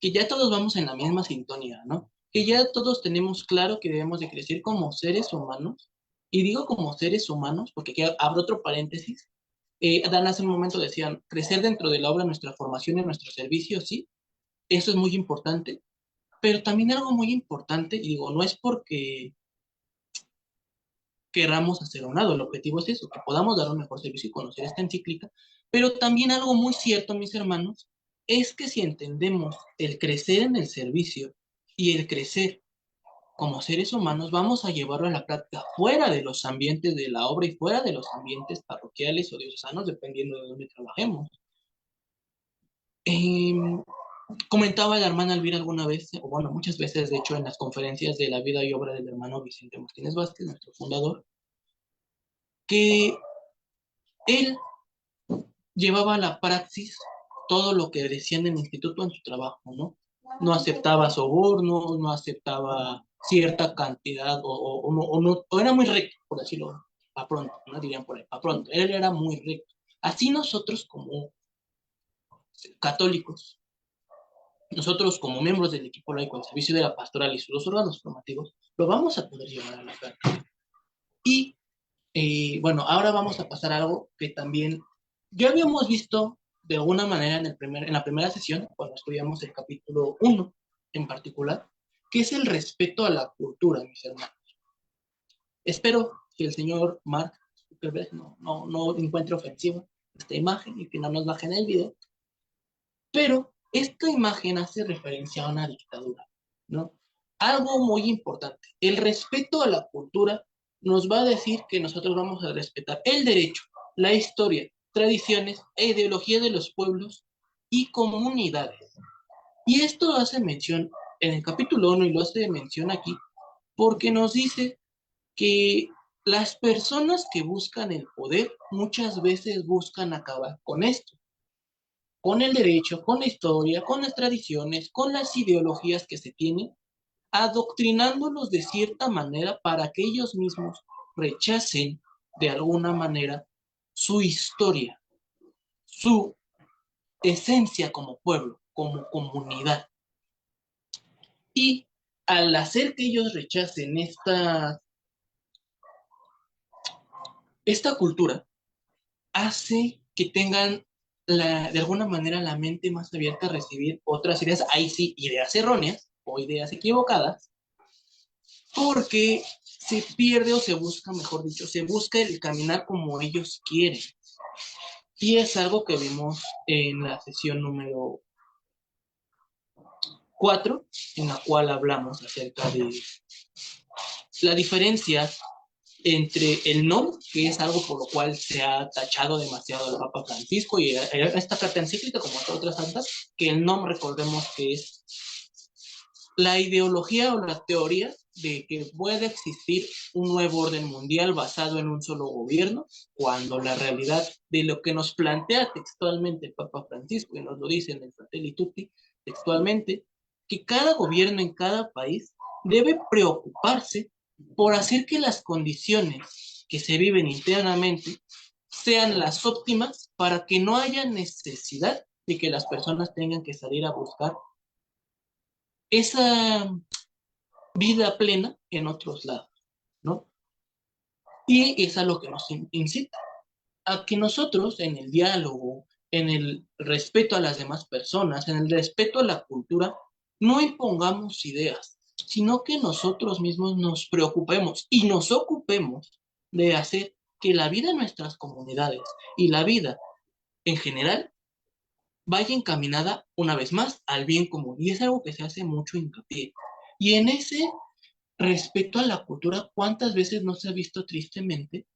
que ya todos vamos en la misma sintonía, ¿no? Que ya todos tenemos claro que debemos de crecer como seres humanos, y digo como seres humanos, porque aquí abro otro paréntesis. Dan hace un momento decían, crecer dentro de la obra, nuestra formación y nuestro servicio, sí, eso es muy importante, pero también algo muy importante, y digo, no es porque queramos hacer a un lado, el objetivo es eso, que podamos dar un mejor servicio y conocer esta encíclica, pero también algo muy cierto, mis hermanos, es que si entendemos el crecer en el servicio y el crecer como seres humanos, vamos a llevarlo a la práctica fuera de los ambientes de la obra y fuera de los ambientes parroquiales o diocesanos, dependiendo de dónde trabajemos. Comentaba la hermana Elvira alguna vez, o bueno, muchas veces, de hecho, en las conferencias de la vida y obra del hermano Vicente Martínez Vázquez, nuestro fundador, que él llevaba a la praxis todo lo que decía en el instituto en su trabajo, ¿no? No aceptaba sobornos, no aceptaba cierta cantidad, o era muy recto, por decirlo a pronto, ¿no? Dirían por ahí, a pronto, él era muy recto. Así nosotros como católicos, nosotros como miembros del equipo laico al servicio de la pastoral y sus dos órganos formativos, lo vamos a poder llevar a la práctica. Y bueno, ahora vamos a pasar a algo que también ya habíamos visto de alguna manera en la primera sesión, cuando estudiamos el capítulo 1 en particular, que es el respeto a la cultura, mis hermanos. Espero que el señor Mark Zuckerberg no encuentre ofensiva esta imagen y que no nos bajen el video, pero esta imagen hace referencia a una dictadura, ¿no? Algo muy importante, el respeto a la cultura nos va a decir que nosotros vamos a respetar el derecho, la historia, tradiciones e ideología de los pueblos y comunidades. Y esto hace mención en el capítulo 1 y lo hace mención aquí porque nos dice que las personas que buscan el poder muchas veces buscan acabar con esto, con el derecho, con la historia, con las tradiciones, con las ideologías que se tienen, adoctrinándolos de cierta manera para que ellos mismos rechacen de alguna manera, su historia, su esencia como pueblo, como comunidad. Y al hacer que ellos rechacen esta cultura, hace que tengan de alguna manera la mente más abierta a recibir otras ideas, ahí sí, ideas erróneas o ideas equivocadas, porque se pierde o se busca, mejor dicho, se busca el caminar como ellos quieren. Y es algo que vimos en la sesión número 4, en la cual hablamos acerca de la diferencia entre el NOM, que es algo por lo cual se ha tachado demasiado al Papa Francisco y esta carta encíclica, como otras tantas, que el NOM, recordemos que es la ideología o la teoría de que puede existir un nuevo orden mundial basado en un solo gobierno, cuando la realidad de lo que nos plantea textualmente el Papa Francisco, y nos lo dice en el Fratelli Tutti textualmente, que cada gobierno en cada país debe preocuparse por hacer que las condiciones que se viven internamente sean las óptimas para que no haya necesidad de que las personas tengan que salir a buscar esa vida plena en otros lados, ¿no? Y es a lo que nos incita, a que nosotros en el diálogo, en el respeto a las demás personas, en el respeto a la cultura, no impongamos ideas, sino que nosotros mismos nos preocupemos y nos ocupemos de hacer que la vida en nuestras comunidades y la vida en general vaya encaminada una vez más al bien común. Y es algo que se hace mucho hincapié. Y en ese respeto a la cultura, ¿cuántas veces no se ha visto tristemente?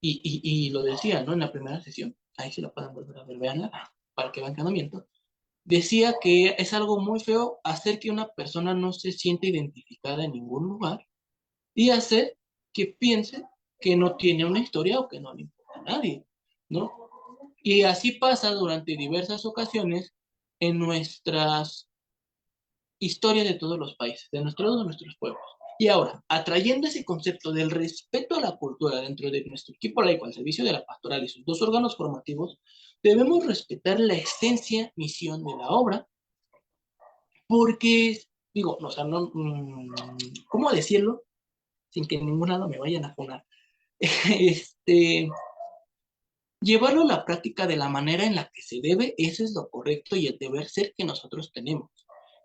Y lo decía, ¿no? En la primera sesión, ahí se lo pueden volver a ver, veanla, para que vean que no miento. Decía que es algo muy feo hacer que una persona no se sienta identificada en ningún lugar y hacer que piense que no tiene una historia o que no le importa a nadie, ¿no? Y así pasa durante diversas ocasiones en nuestras historias de todos los países, de todos nuestros pueblos. Y ahora, atrayendo ese concepto del respeto a la cultura dentro de nuestro equipo laico al servicio de la pastoral y sus dos órganos formativos, debemos respetar la esencia, misión de la obra, porque, digo, o sea, no, ¿cómo decirlo? Sin que en ningún lado me vayan a poner. Llevarlo a la práctica de la manera en la que se debe, eso es lo correcto y el deber ser que nosotros tenemos.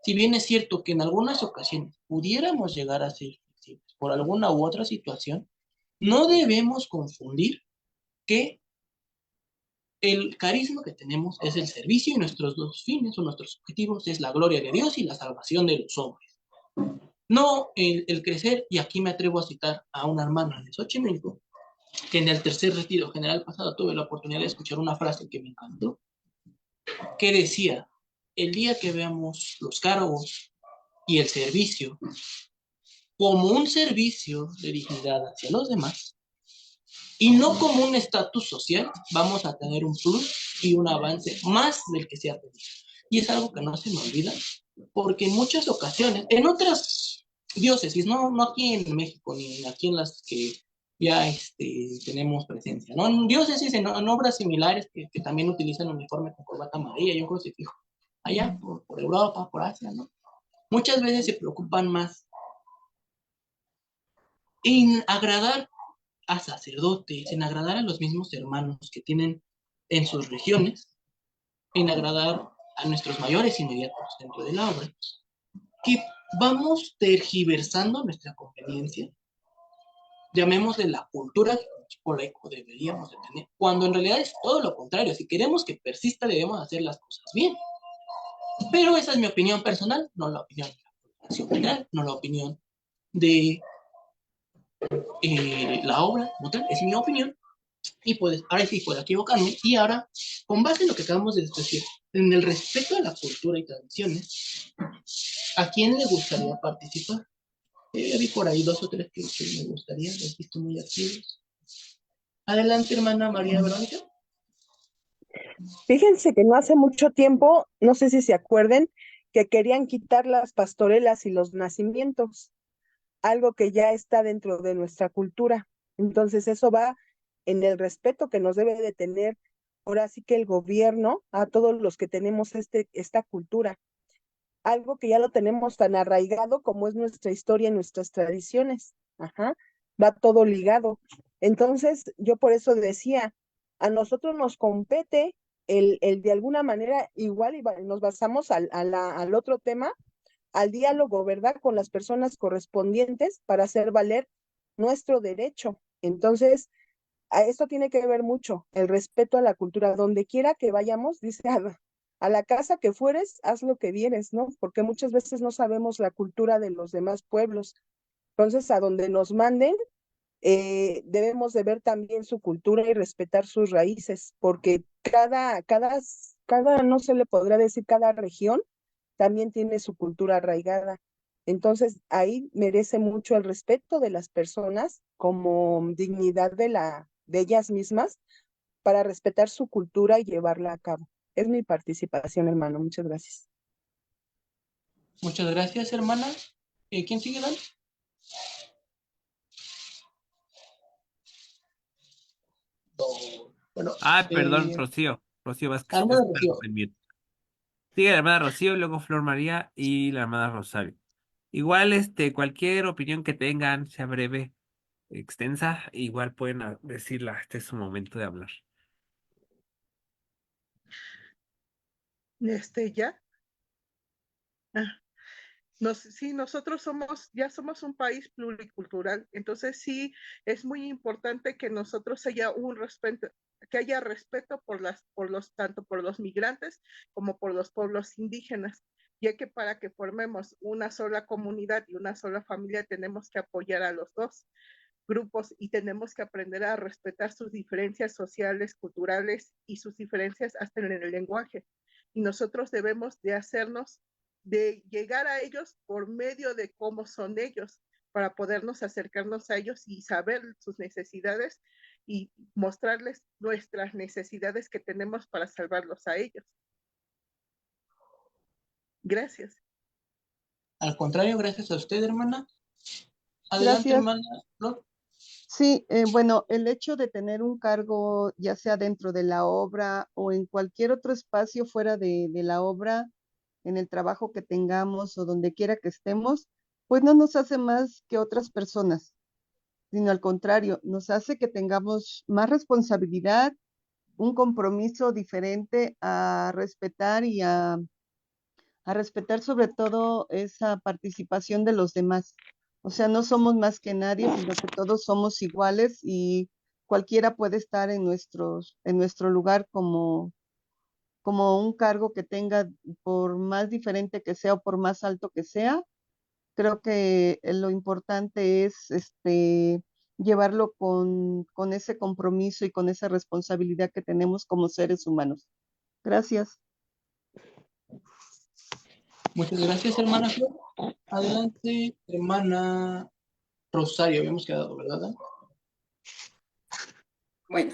Si bien es cierto que en algunas ocasiones pudiéramos llegar a ser flexibles por alguna u otra situación, no debemos confundir que el carisma que tenemos es el servicio y nuestros dos fines o nuestros objetivos es la gloria de Dios y la salvación de los hombres. No el crecer, y aquí me atrevo a citar a una hermana de Xochimilco, que en el tercer retiro general pasado tuve la oportunidad de escuchar una frase que me encantó, que decía: el día que veamos los cargos y el servicio como un servicio de dignidad hacia los demás y no como un estatus social, vamos a tener un plus y un avance más del que se ha tenido. Y es algo que no se me olvida, porque en muchas ocasiones, en otras diócesis, no aquí en México, ni aquí en las que ya tenemos presencia, ¿no? En diócesis, en obras similares que también utilizan uniforme con corbata amarilla y un crucifijo, allá por Europa, por Asia, ¿no? Muchas veces se preocupan más en agradar a sacerdotes, en agradar a los mismos hermanos que tienen en sus regiones, en agradar a nuestros mayores inmediatos dentro de la obra, que vamos tergiversando nuestra conveniencia, llamémosle la cultura que como equipo laico deberíamos de tener, cuando en realidad es todo lo contrario. Si queremos que persista, debemos hacer las cosas bien. Pero esa es mi opinión personal, no la opinión de la Corporación General, no la opinión de la obra como tal, es mi opinión. Y pues, ahora sí puedo equivocarme. Y ahora, con base en lo que acabamos de decir, en el respeto a la cultura y tradiciones, ¿a quién le gustaría participar? Vi por ahí 2 o 3 que me gustaría, los he visto muy activos. Adelante, hermana María Verónica. Fíjense que no hace mucho tiempo, no sé si se acuerden, que querían quitar las pastorelas y los nacimientos, algo que ya está dentro de nuestra cultura. Entonces eso va en el respeto que nos debe de tener ahora sí que el gobierno a todos los que tenemos esta cultura, algo que ya lo tenemos tan arraigado como es nuestra historia y nuestras tradiciones. Ajá, va todo ligado. Entonces, yo por eso decía, a nosotros nos compete el de alguna manera igual y nos basamos al otro tema, al diálogo, ¿verdad? Con las personas correspondientes para hacer valer nuestro derecho. Entonces, a esto tiene que ver mucho el respeto a la cultura. Donde quiera que vayamos, dice a la casa que fueres, haz lo que vienes, ¿no? Porque muchas veces no sabemos la cultura de los demás pueblos. Entonces, a donde nos manden, debemos de ver también su cultura y respetar sus raíces, porque cada, no se le podrá decir, cada región también tiene su cultura arraigada. Entonces, ahí merece mucho el respeto de las personas como dignidad de ellas mismas para respetar su cultura y llevarla a cabo. Es mi participación, hermano. Muchas gracias. Muchas gracias, hermana. ¿Quién sigue, Dan? Bueno, Perdón, Rocío. Rocío Vázquez. hermana Rocío. Sigue la hermana Rocío, luego Flor María y la hermana Rosario. Igual, cualquier opinión que tengan, sea breve, extensa, igual pueden decirla. Este es su momento de hablar. ¿Ya? Sí, nosotros ya somos un país pluricultural, entonces sí es muy importante que nosotros haya un respeto, que haya respeto tanto por los migrantes como por los pueblos indígenas, ya que para que formemos una sola comunidad y una sola familia tenemos que apoyar a los dos grupos y tenemos que aprender a respetar sus diferencias sociales, culturales y sus diferencias hasta en el lenguaje. Y nosotros debemos de llegar a ellos por medio de cómo son ellos, para podernos acercarnos a ellos y saber sus necesidades y mostrarles nuestras necesidades que tenemos para salvarlos a ellos. Gracias. Al contrario, gracias a usted, hermana. Adelante, Gracias. hermana Flor. Sí, bueno, el hecho de tener un cargo, ya sea dentro de la obra o en cualquier otro espacio fuera de la obra, en el trabajo que tengamos o donde quiera que estemos, pues no nos hace más que otras personas, sino al contrario, nos hace que tengamos más responsabilidad, un compromiso diferente a respetar y a respetar sobre todo esa participación de los demás. O sea, no somos más que nadie, sino que todos somos iguales y cualquiera puede estar en nuestro lugar como un cargo que tenga, por más diferente que sea o por más alto que sea. Creo que lo importante es llevarlo con ese compromiso y con esa responsabilidad que tenemos como seres humanos. Gracias. Muchas gracias, hermana Flor. Adelante, hermana Rosario. Habíamos quedado, ¿verdad? Bueno,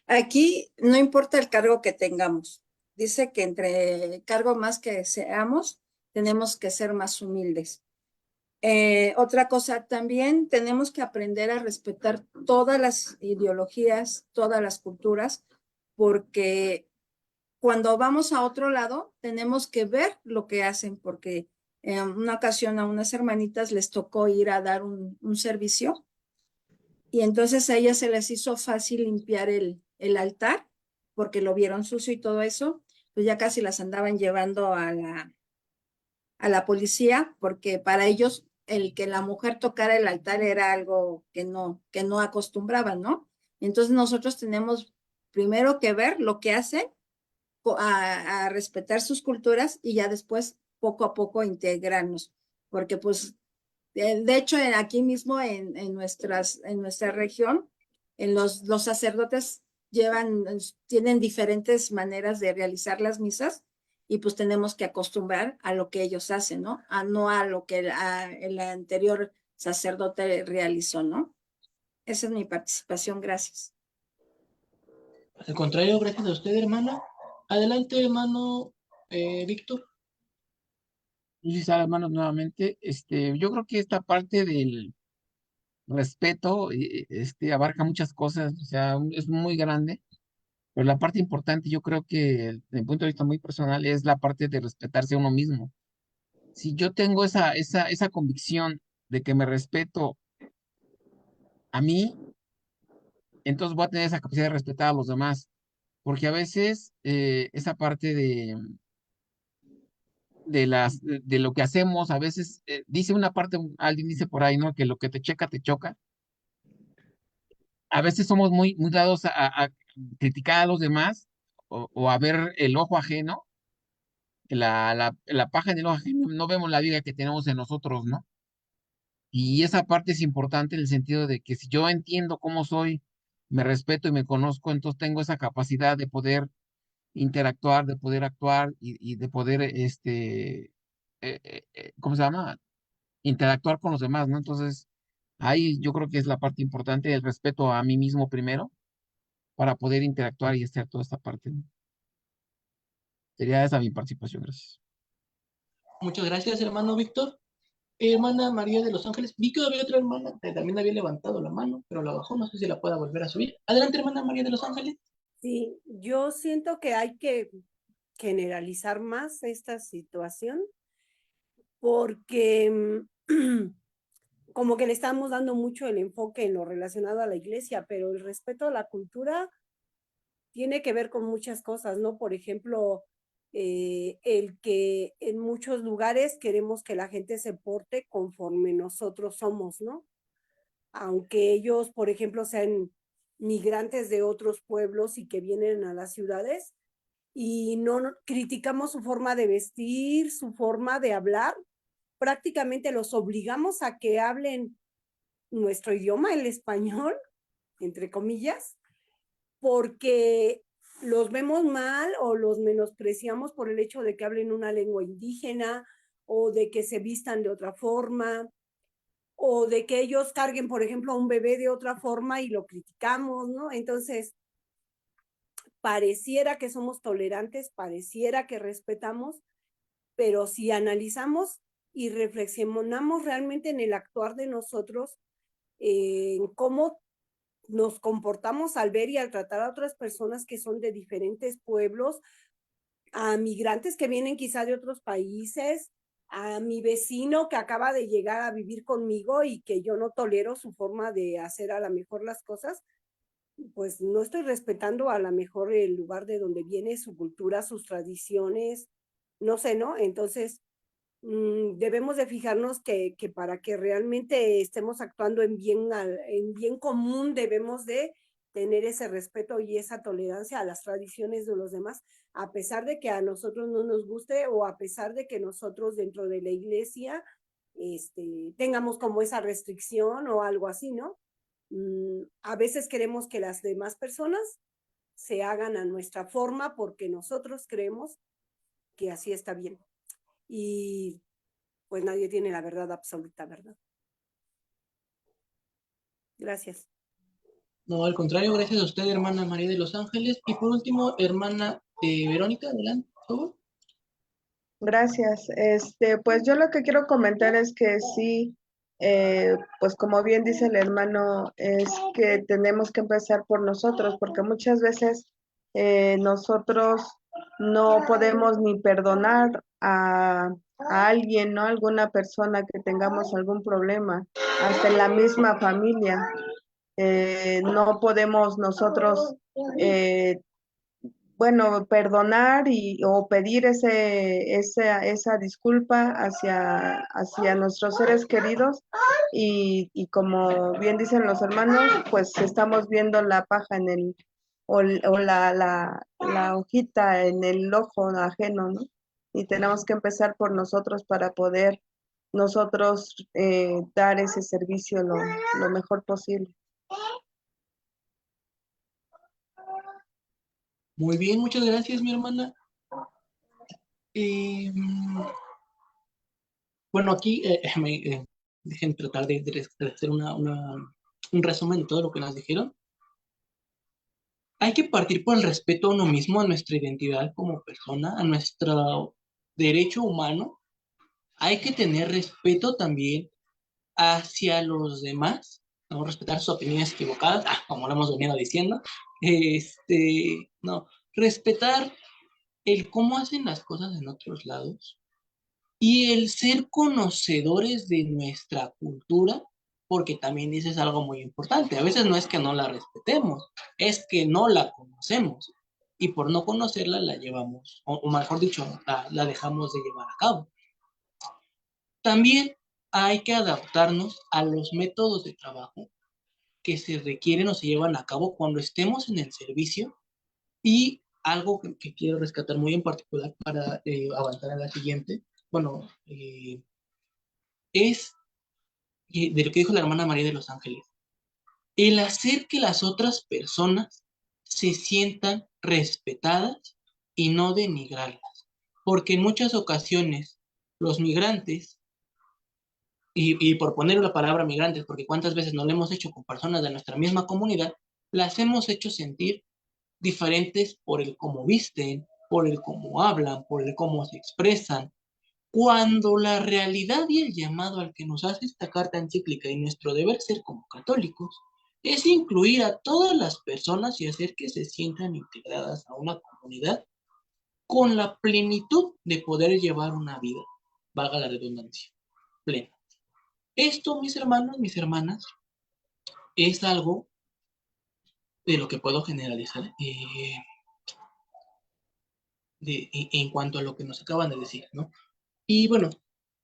aquí no importa el cargo que tengamos. Dice que entre cargo más que seamos, tenemos que ser más humildes. Otra cosa también, tenemos que aprender a respetar todas las ideologías, todas las culturas, porque cuando vamos a otro lado, tenemos que ver lo que hacen, porque en una ocasión a unas hermanitas les tocó ir a dar un servicio y entonces a ellas se les hizo fácil limpiar el altar porque lo vieron sucio y todo eso, pues ya casi las andaban llevando a la policía porque para ellos el que la mujer tocara el altar era algo que no acostumbraban, ¿no? Entonces nosotros tenemos primero que ver lo que hacen, a respetar sus culturas y ya después poco a poco integrarnos, porque pues de hecho aquí mismo en nuestra región, los sacerdotes tienen diferentes maneras de realizar las misas y pues tenemos que acostumbrar a lo que ellos hacen, ¿no? No a lo que el anterior sacerdote realizó, ¿no? Esa es mi participación, gracias. Al contrario, gracias a usted, hermana. Adelante, hermano Víctor. Luis, hermanos, nuevamente, yo creo que esta parte respeto, abarca muchas cosas, o sea, es muy grande, pero la parte importante yo creo que, desde mi punto de vista muy personal, es la parte de respetarse a uno mismo. Si yo tengo esa convicción de que me respeto a mí, entonces voy a tener esa capacidad de respetar a los demás, porque a veces esa parte de lo que hacemos, a veces dice una parte, alguien dice por ahí, ¿no? Que lo que te checa, te choca. A veces somos muy dados a criticar a los demás o a ver el ojo ajeno, la paja en el ojo ajeno, no vemos la vida que tenemos en nosotros, ¿no? Y esa parte es importante en el sentido de que si yo entiendo cómo soy, me respeto y me conozco, entonces tengo esa capacidad de poder interactuar, de poder actuar y de poder, ¿cómo se llama? Interactuar con los demás, ¿no? Entonces, ahí yo creo que es la parte importante, el respeto a mí mismo primero, para poder interactuar y hacer toda esta parte, ¿no? Sería esa mi participación, gracias. Muchas gracias, hermano Víctor. Hermana María de los Ángeles, vi que había otra hermana que también había levantado la mano, pero la bajó, no sé si la pueda volver a subir. Adelante, hermana María de los Ángeles. Sí, yo siento que hay que generalizar más esta situación porque como que le estamos dando mucho el enfoque en lo relacionado a la iglesia, pero el respeto a la cultura tiene que ver con muchas cosas, ¿no? Por ejemplo, el que en muchos lugares queremos que la gente se porte conforme nosotros somos, ¿no? Aunque ellos, por ejemplo, sean migrantes de otros pueblos y que vienen a las ciudades y no criticamos su forma de vestir, su forma de hablar, prácticamente los obligamos a que hablen nuestro idioma, el español, entre comillas, porque los vemos mal o los menospreciamos por el hecho de que hablen una lengua indígena o de que se vistan de otra forma o de que ellos carguen, por ejemplo, a un bebé de otra forma y lo criticamos, ¿no? Entonces, pareciera que somos tolerantes, pareciera que respetamos, pero si analizamos y reflexionamos realmente en el actuar de nosotros, en cómo nos comportamos al ver y al tratar a otras personas que son de diferentes pueblos, a migrantes que vienen quizá de otros países, a mi vecino que acaba de llegar a vivir conmigo y que yo no tolero su forma de hacer a lo mejor las cosas, pues no estoy respetando a lo mejor el lugar de donde viene, su cultura, sus tradiciones, no sé, ¿no? Entonces, debemos de fijarnos que para que realmente estemos actuando en bien común, debemos de tener ese respeto y esa tolerancia a las tradiciones de los demás, a pesar de que a nosotros no nos guste o a pesar de que nosotros dentro de la iglesia tengamos como esa restricción o algo así, ¿no? A veces queremos que las demás personas se hagan a nuestra forma porque nosotros creemos que así está bien. Y pues nadie tiene la verdad absoluta, ¿verdad? Gracias. No, al contrario, gracias a usted, hermana María de los Ángeles. Y por último, hermana Verónica, adelante, por favor. Gracias. Pues yo lo que quiero comentar es que sí, pues como bien dice el hermano, es que tenemos que empezar por nosotros, porque muchas veces nosotros no podemos ni perdonar a alguien, ¿no? Alguna persona que tengamos algún problema, hasta en la misma familia. No podemos nosotros bueno, perdonar o pedir esa disculpa hacia nuestros seres queridos y como bien dicen los hermanos, pues estamos viendo la paja o la hojita en el ojo ajeno, ¿no? Y tenemos que empezar por nosotros para poder nosotros dar ese servicio lo mejor posible. Muy bien, muchas gracias, mi hermana. Bueno, aquí dejen tratar de hacer un resumen de todo lo que nos dijeron. Hay que partir por el respeto a uno mismo, a nuestra identidad como persona, a nuestro derecho humano. Hay que tener respeto también hacia los demás no respetar sus opiniones equivocadas, como lo hemos venido diciendo. No, respetar el cómo hacen las cosas en otros lados y el ser conocedores de nuestra cultura, porque también eso es algo muy importante. A veces no es que no la respetemos, es que no la conocemos. Y por no conocerla la llevamos, o mejor dicho, la dejamos de llevar a cabo. También hay que adaptarnos a los métodos de trabajo que se requieren o se llevan a cabo cuando estemos en el servicio. Y algo que quiero rescatar muy en particular para avanzar a la siguiente, bueno, es de lo que dijo la hermana María de los Ángeles, el hacer que las otras personas se sientan respetadas y no denigrarlas. Porque en muchas ocasiones los migrantes, y por poner la palabra migrantes, porque cuántas veces no lo hemos hecho con personas de nuestra misma comunidad, las hemos hecho sentir diferentes por el cómo visten, por el cómo hablan, por el cómo se expresan, cuando la realidad y el llamado al que nos hace esta carta encíclica y nuestro deber ser como católicos es incluir a todas las personas y hacer que se sientan integradas a una comunidad con la plenitud de poder llevar una vida, valga la redundancia, plena. Esto, mis hermanos, mis hermanas, es algo de lo que puedo generalizar en cuanto a lo que nos acaban de decir, ¿no? Y bueno,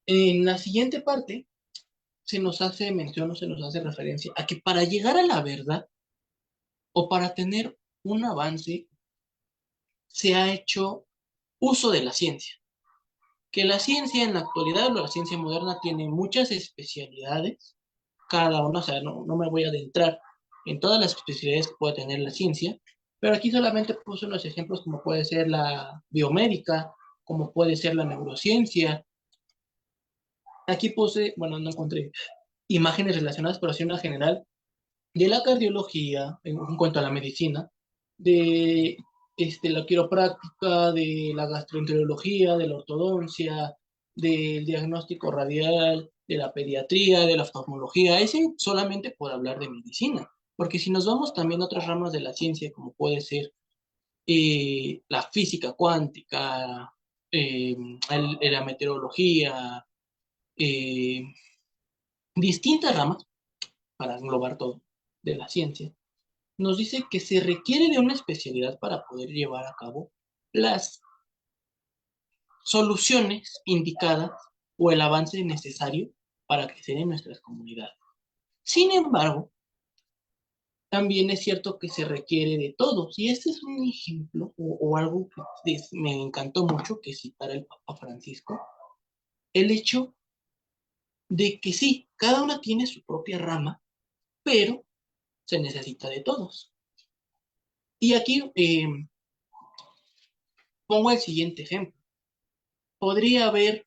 en la siguiente parte se nos hace mención o se nos hace referencia a que para llegar a la verdad o para tener un avance se ha hecho uso de la ciencia. Que la ciencia en la actualidad, o la ciencia moderna, tiene muchas especialidades, cada una, o sea, no me voy a adentrar en todas las especialidades que puede tener la ciencia, pero aquí solamente puse unos ejemplos como puede ser la biomédica, como puede ser la neurociencia. Aquí puse, bueno, no encontré imágenes relacionadas, pero así una general, de la cardiología, en cuanto a la medicina, de la quiropráctica, de la gastroenterología, de la ortodoncia, del diagnóstico radial, de la pediatría, de la oftalmología, ese solamente por hablar de medicina, porque si nos vamos también a otras ramas de la ciencia, como puede ser la física cuántica, la meteorología, eh, distintas ramas, para englobar todo, de la ciencia, nos dice que se requiere de una especialidad para poder llevar a cabo las soluciones indicadas o el avance necesario para crecer en nuestras comunidades. Sin embargo, también es cierto que se requiere de todos, y este es un ejemplo o algo que me encantó mucho que citara el Papa Francisco, el hecho de que sí, cada una tiene su propia rama, pero se necesita de todos. Y aquí pongo el siguiente ejemplo. Podría haber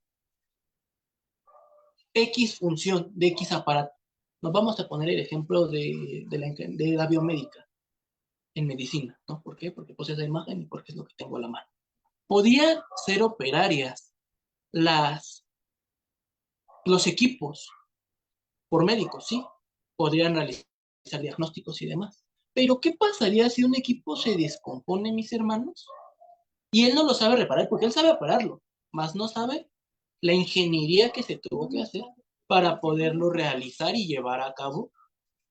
X función de X aparato. Nos vamos a poner el ejemplo de la biomédica en medicina, ¿no? ¿Por qué? Porque puse esa imagen y porque es lo que tengo a la mano. Podían ser operarias los equipos por médicos, sí. Podrían realizar diagnósticos y demás. Pero ¿qué pasaría si un equipo se descompone, mis hermanos? Y él no lo sabe reparar, porque él sabe operarlo, más no sabe la ingeniería que se tuvo que hacer para poderlo realizar y llevar a cabo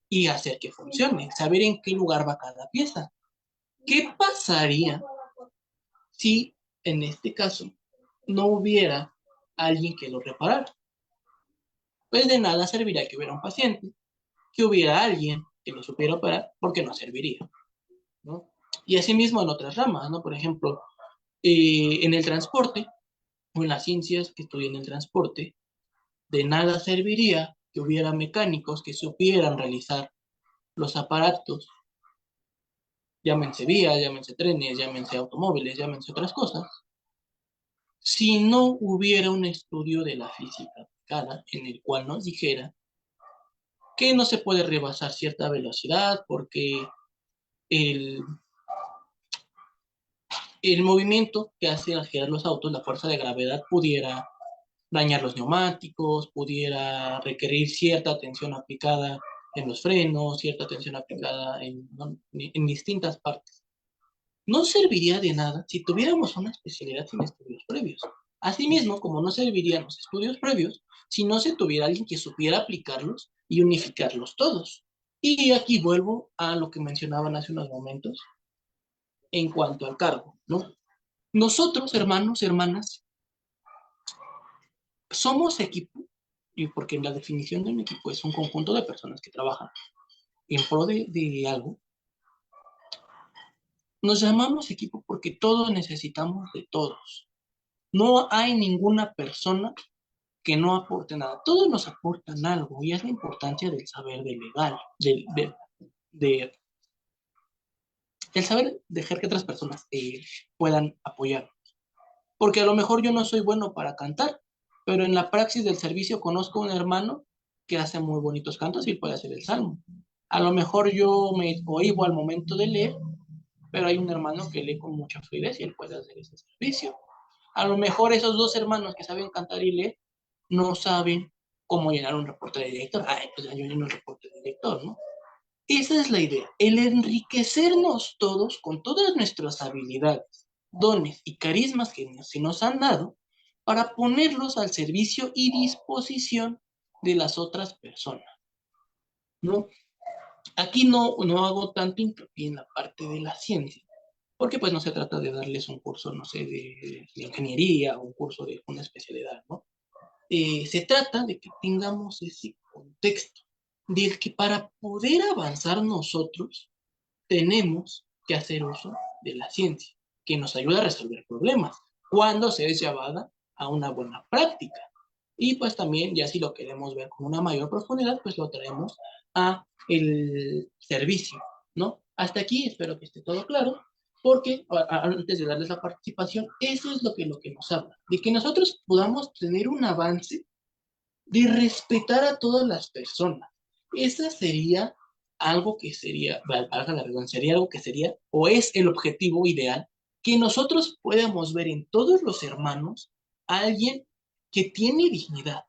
y hacer que funcione, saber en qué lugar va cada pieza. ¿Qué pasaría si en este caso no hubiera alguien que lo reparara? Pues de nada serviría que hubiera un paciente, que hubiera alguien que lo supiera operar, porque no serviría, ¿no? Y asimismo en otras ramas, ¿no? Por ejemplo, en el transporte o en las ciencias que estudian el transporte, de nada serviría que hubiera mecánicos que supieran realizar los aparatos, llámense vías, llámense trenes, llámense automóviles, llámense otras cosas, si no hubiera un estudio de la física aplicada en el cual nos dijera que no se puede rebasar cierta velocidad porque el movimiento que hace al girar los autos, la fuerza de gravedad, pudiera dañar los neumáticos, pudiera requerir cierta atención aplicada en los frenos, cierta atención aplicada en distintas partes. No serviría de nada si tuviéramos una especialidad sin estudios previos. Asimismo, como no servirían los estudios previos si no se tuviera alguien que supiera aplicarlos y unificarlos todos. Y aquí vuelvo a lo que mencionaban hace unos momentos en cuanto al cargo, ¿no? Nosotros, hermanos, hermanas, somos equipo, y porque la definición de un equipo es un conjunto de personas que trabajan en pro de algo. Nos llamamos equipo porque todos necesitamos de todos. No hay ninguna persona que no aporte nada. Todos nos aportan algo y es la importancia del saber del legal, el saber dejar que otras personas puedan apoyar. Porque a lo mejor yo no soy bueno para cantar, pero en la praxis del servicio conozco a un hermano que hace muy bonitos cantos y puede hacer el salmo. A lo mejor yo me oigo al momento de leer, pero hay un hermano que lee con mucha fluidez y él puede hacer ese servicio. A lo mejor esos dos hermanos que saben cantar y leer no saben cómo llenar un reporte de director. Ay, pues ya yo lleno el reporte de director, ¿no? Esa es la idea, el enriquecernos todos con todas nuestras habilidades, dones y carismas que se nos han dado para ponerlos al servicio y disposición de las otras personas, ¿no? Aquí no hago tanto hincapié en la parte de la ciencia, porque pues no se trata de darles un curso, no sé, de ingeniería o un curso de una especialidad, ¿no? Se trata de que tengamos ese contexto del que para poder avanzar nosotros tenemos que hacer uso de la ciencia, que nos ayuda a resolver problemas, cuando se es llevada a una buena práctica. Y pues también, ya si lo queremos ver con una mayor profundidad, pues lo traemos a el servicio, ¿no? Hasta aquí espero que esté todo claro, porque antes de darles la participación, eso es lo que nos habla, de que nosotros podamos tener un avance de respetar a todas las personas. Esa sería algo que sería, valga la redundancia, sería algo que sería, o es el objetivo ideal, que nosotros podamos ver en todos los hermanos a alguien que tiene dignidad,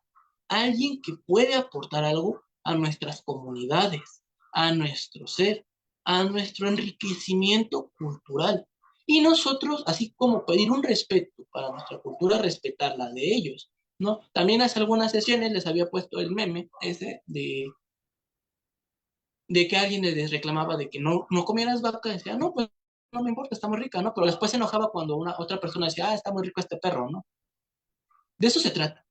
alguien que puede aportar algo a nuestras comunidades, a nuestro ser, a nuestro enriquecimiento cultural. Y nosotros, así como pedir un respeto para nuestra cultura, respetar la de ellos, ¿no? También hace algunas sesiones les había puesto el meme ese de que alguien les reclamaba de que no comieras vaca, y decía, no, pues no me importa, está muy rica, ¿no? Pero después se enojaba cuando otra persona decía, está muy rico este perro, ¿no? De eso se trata.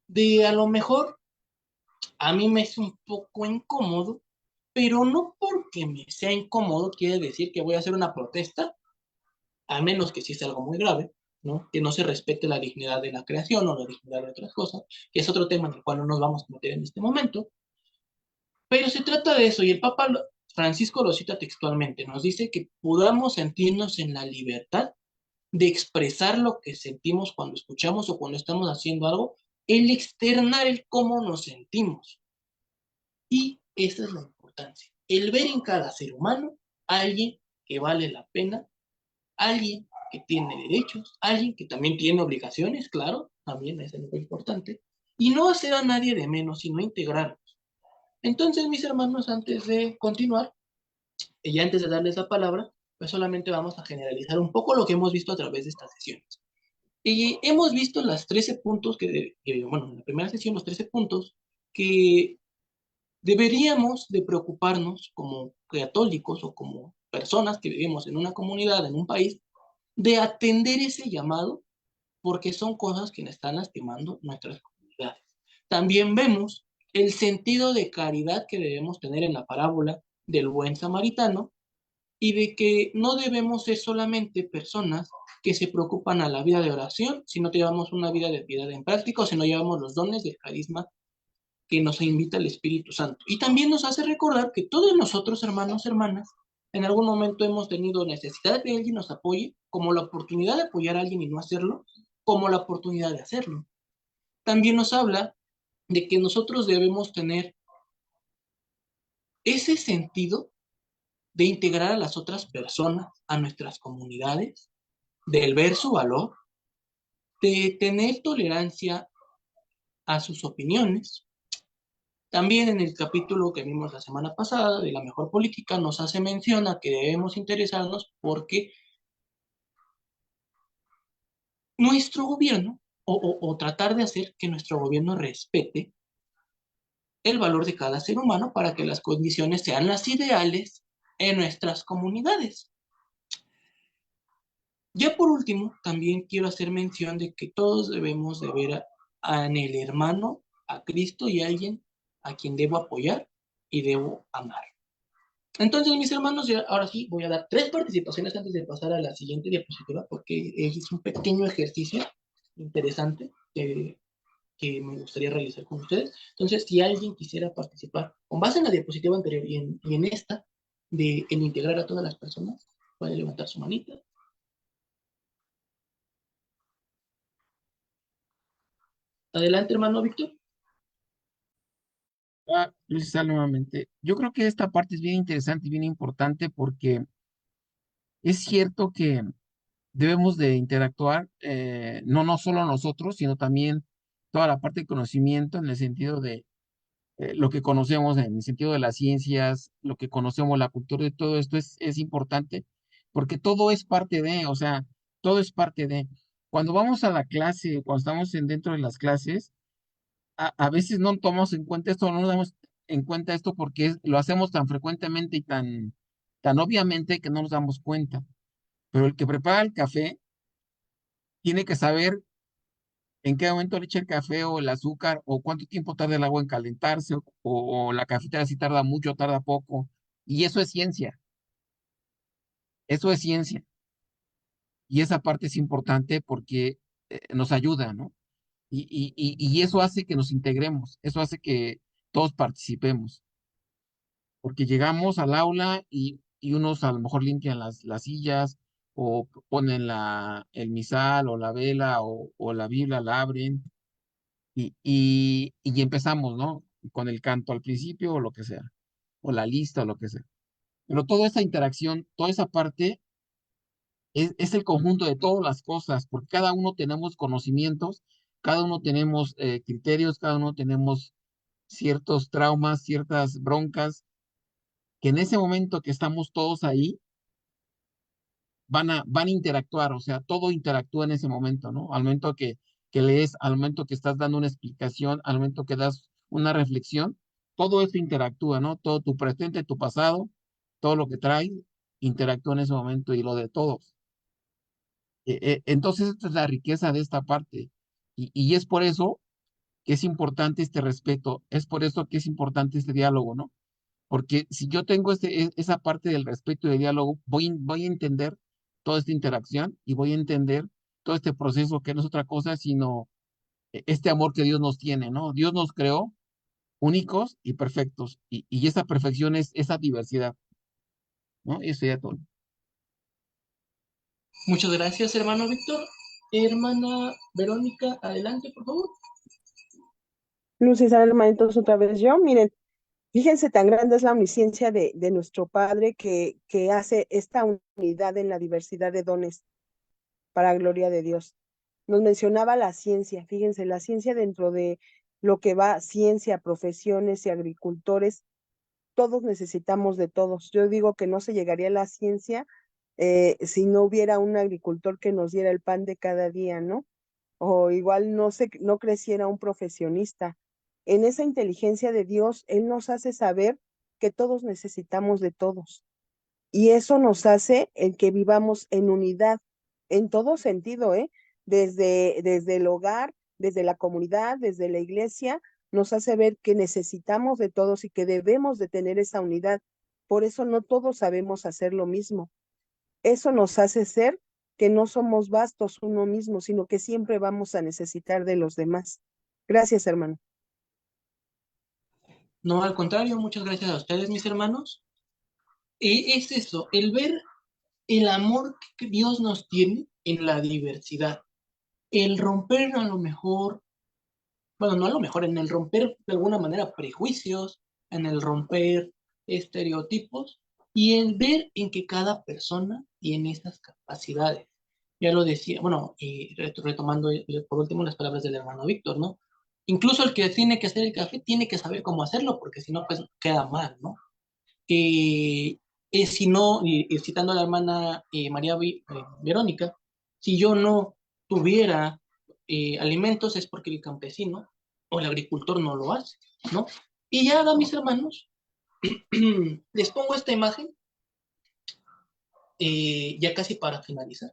De a lo mejor a mí me es un poco incómodo, pero no porque me sea incómodo quiere decir que voy a hacer una protesta, a menos que sí sea algo muy grave, ¿no? Que no se respete la dignidad de la creación o la dignidad de otras cosas, que es otro tema en el cual no nos vamos a meter en este momento. Pero se trata de eso, y el Papa Francisco lo cita textualmente, nos dice que podamos sentirnos en la libertad de expresar lo que sentimos cuando escuchamos o cuando estamos haciendo algo, el externar el cómo nos sentimos. Y esa es la importancia, el ver en cada ser humano a alguien que vale la pena, alguien que tiene derechos, alguien que también tiene obligaciones, claro, también es algo importante, y no hacer a nadie de menos, sino integrarnos. Entonces, mis hermanos, antes de continuar, y antes de darles la palabra, pues solamente vamos a generalizar un poco lo que hemos visto a través de estas sesiones. Y hemos visto las 13 puntos bueno, en la primera sesión los 13 puntos que deberíamos de preocuparnos como católicos o como personas que vivimos en una comunidad, en un país, de atender ese llamado porque son cosas que están lastimando nuestras comunidades. También vemos el sentido de caridad que debemos tener en la parábola del buen samaritano y de que no debemos ser solamente personas que se preocupan a la vida de oración, sino que llevamos una vida de piedad en práctica, o si no llevamos los dones del carisma que nos invita el Espíritu Santo. Y también nos hace recordar que todos nosotros, hermanos, hermanas, en algún momento hemos tenido necesidad de que alguien nos apoye, como la oportunidad de apoyar a alguien y no hacerlo, como la oportunidad de hacerlo. También nos habla de que nosotros debemos tener ese sentido de integrar a las otras personas, a nuestras comunidades, del ver su valor, de tener tolerancia a sus opiniones, También en el capítulo que vimos la semana pasada de la mejor política nos hace mención a que debemos interesarnos porque nuestro gobierno, o tratar de hacer que nuestro gobierno respete el valor de cada ser humano para que las condiciones sean las ideales en nuestras comunidades. Ya por último, también quiero hacer mención de que todos debemos de ver en el hermano, a Cristo y a alguien a quien debo apoyar y debo amar. Entonces, mis hermanos, ahora sí voy a dar 3 participaciones antes de pasar a la siguiente diapositiva, porque es un pequeño ejercicio interesante que me gustaría realizar con ustedes. Entonces, si alguien quisiera participar, con base en la diapositiva anterior y en esta, de en integrar a todas las personas, puede levantar su manita. Adelante, hermano Víctor. Luis Sal, nuevamente. Yo creo que esta parte es bien interesante y bien importante porque es cierto que debemos de interactuar, no solo nosotros, sino también toda la parte de conocimiento en el sentido de lo que conocemos, en el sentido de las ciencias, lo que conocemos, la cultura de todo esto es importante porque todo es parte de, o sea, todo es parte de. Cuando vamos a la clase, cuando estamos dentro de las clases, a veces no tomamos en cuenta esto, no nos damos en cuenta esto porque lo hacemos tan frecuentemente y tan obviamente que no nos damos cuenta. Pero el que prepara el café tiene que saber en qué momento le echa el café o el azúcar o cuánto tiempo tarda el agua en calentarse o la cafetera si tarda mucho o tarda poco. Y eso es ciencia, eso es ciencia. Y esa parte es importante porque nos ayuda, ¿no? Y eso hace que nos integremos, eso hace que todos participemos. Porque llegamos al aula y unos a lo mejor limpian las sillas o ponen el misal o la vela o la Biblia, la abren y empezamos, ¿no? Con el canto al principio o lo que sea, o la lista o lo que sea. Pero toda esa interacción, toda esa parte es el conjunto de todas las cosas, porque cada uno tenemos conocimientos, cada uno tenemos criterios, cada uno tenemos ciertos traumas, ciertas broncas que en ese momento que estamos todos ahí, van a interactuar, o sea, todo interactúa en ese momento, ¿no? Al momento que lees, al momento que estás dando una explicación, al momento que das una reflexión, todo eso interactúa, ¿no? Todo tu presente, tu pasado, todo lo que traes, interactúa en ese momento y lo de todos. Entonces, esta es la riqueza de esta parte. Y es por eso que es importante este respeto, es por eso que es importante este diálogo, ¿no? Porque si yo tengo esa parte del respeto y del diálogo, voy a entender toda esta interacción y voy a entender todo este proceso que no es otra cosa sino este amor que Dios nos tiene, ¿no? Dios nos creó únicos y perfectos y esa perfección es esa diversidad, ¿no? Eso ya todo. Muchas gracias, hermano Víctor. Hermana Verónica, adelante, por favor. Luz y Sal, hermanitos, otra vez yo. Miren, fíjense, tan grande es la omnisciencia de nuestro Padre que hace esta unidad en la diversidad de dones para gloria de Dios. Nos mencionaba la ciencia, fíjense, la ciencia dentro de lo que va ciencia, profesiones y agricultores, todos necesitamos de todos. Yo digo que no se llegaría a la ciencia si no hubiera un agricultor que nos diera el pan de cada día, ¿no? O igual no creciera un profesionista. En esa inteligencia de Dios, Él nos hace saber que todos necesitamos de todos. Y eso nos hace el que vivamos en unidad, en todo sentido, ¿eh? Desde el hogar, desde la comunidad, desde la iglesia, nos hace ver que necesitamos de todos y que debemos de tener esa unidad. Por eso no todos sabemos hacer lo mismo. Eso nos hace ser que no somos vastos uno mismo, sino que siempre vamos a necesitar de los demás. Gracias, hermano. No, al contrario, muchas gracias a ustedes, mis hermanos. Es eso, el ver el amor que Dios nos tiene en la diversidad. El romper a lo mejor, bueno, no a lo mejor, en el romper de alguna manera prejuicios, en el romper estereotipos y el ver en que cada persona tiene esas capacidades. Ya lo decía, bueno, y retomando por último las palabras del hermano Víctor, ¿no? Incluso el que tiene que hacer el café tiene que saber cómo hacerlo, porque si no, pues queda mal, ¿no? Si no, citando a la hermana Verónica, si yo no tuviera alimentos es porque el campesino o el agricultor no lo hace, ¿no? Y ya, mis hermanos, les pongo esta imagen ya casi para finalizar,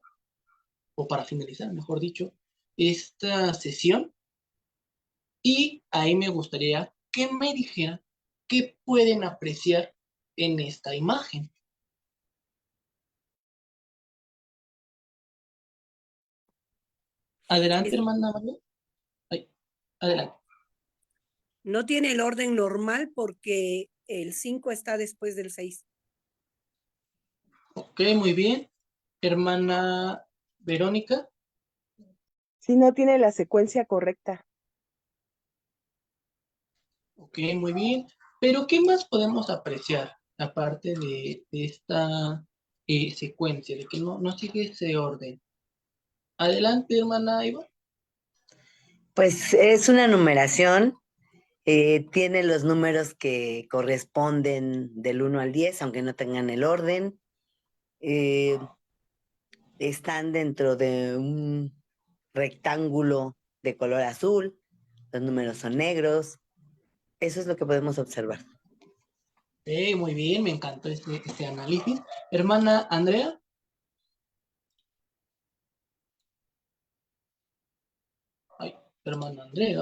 o para finalizar, mejor dicho, esta sesión. Y ahí me gustaría que me dijeran qué pueden apreciar en esta imagen. Adelante, hermana María. Ay, adelante. No tiene el orden normal porque el 5 está después del 6. Ok, muy bien. Hermana Verónica. Si no tiene la secuencia correcta. Ok, muy bien. Pero, ¿qué más podemos apreciar aparte de esta secuencia, de que no sigue ese orden? Adelante, hermana Iva. Pues es una numeración, tiene los números que corresponden del 1 al 10, aunque no tengan el orden. Están dentro de un rectángulo de color azul, los números son negros. Eso es lo que podemos observar. Muy bien, me encantó este análisis. Hermana Andrea. Ay, hermana Andrea.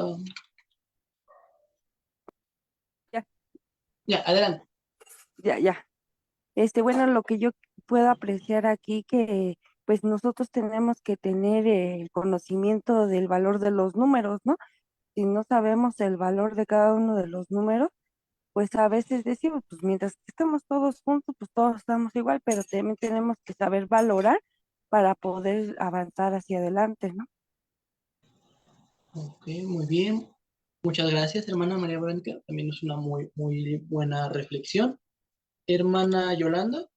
Ya. Ya, adelante. Ya. Bueno, lo que yo puedo apreciar aquí que pues nosotros tenemos que tener el conocimiento del valor de los números, ¿no? Si no sabemos el valor de cada uno de los números, pues a veces decimos, pues mientras que estamos todos juntos, pues todos estamos igual, pero también tenemos que saber valorar para poder avanzar hacia adelante, ¿no? Ok, muy bien. Muchas gracias, hermana María Verónica. También es una muy buena reflexión. Hermana Yolanda.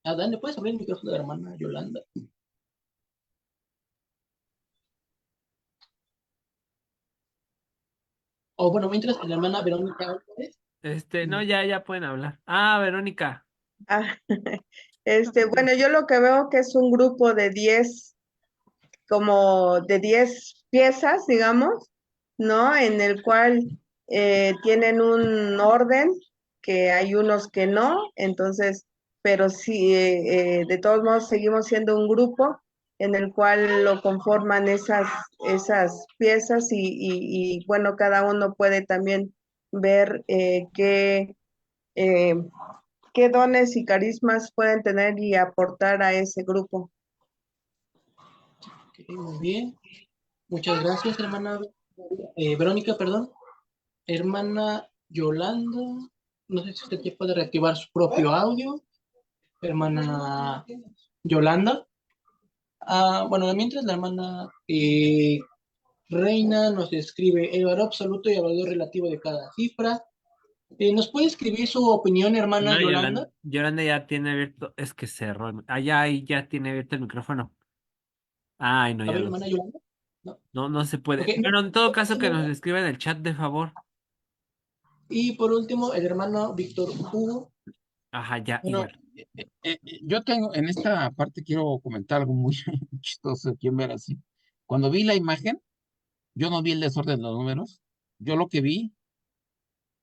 Dani, ¿puedes abrir el micrófono de la hermana Yolanda? O bueno, mientras la hermana Verónica Álvarez. No, ya pueden hablar. Ah, Verónica. Ah, bueno, yo lo que veo que es un grupo de 10, como de 10 piezas, digamos, ¿no? En el cual tienen un orden, que hay unos que no, entonces, pero sí, de todos modos seguimos siendo un grupo en el cual lo conforman esas piezas y bueno, cada uno puede también ver eh, qué dones y carismas pueden tener y aportar a ese grupo. Ok, muy bien. Muchas gracias, hermana Verónica, perdón. Hermana Yolanda. No sé si usted ya puede reactivar su propio audio. Hermana Yolanda. Bueno, mientras la hermana Reina nos escribe el valor absoluto y el valor relativo de cada cifra. ¿Nos puede escribir su opinión, hermana No, Yolanda? Yolanda ya tiene abierto, es que cerró. Ya tiene abierto el micrófono. Ay, no, A ya ver, lo. hermana Yolanda. No se puede. Ok, no. Bueno, en todo caso que nos escriba en el chat, de favor. Y por último, el hermano Víctor Hugo. Ajá, ya, Bueno, igual. yo tengo, en esta parte quiero comentar algo muy chistoso aquí en ver así. Cuando vi la imagen, yo no vi el desorden de los números. Yo lo que vi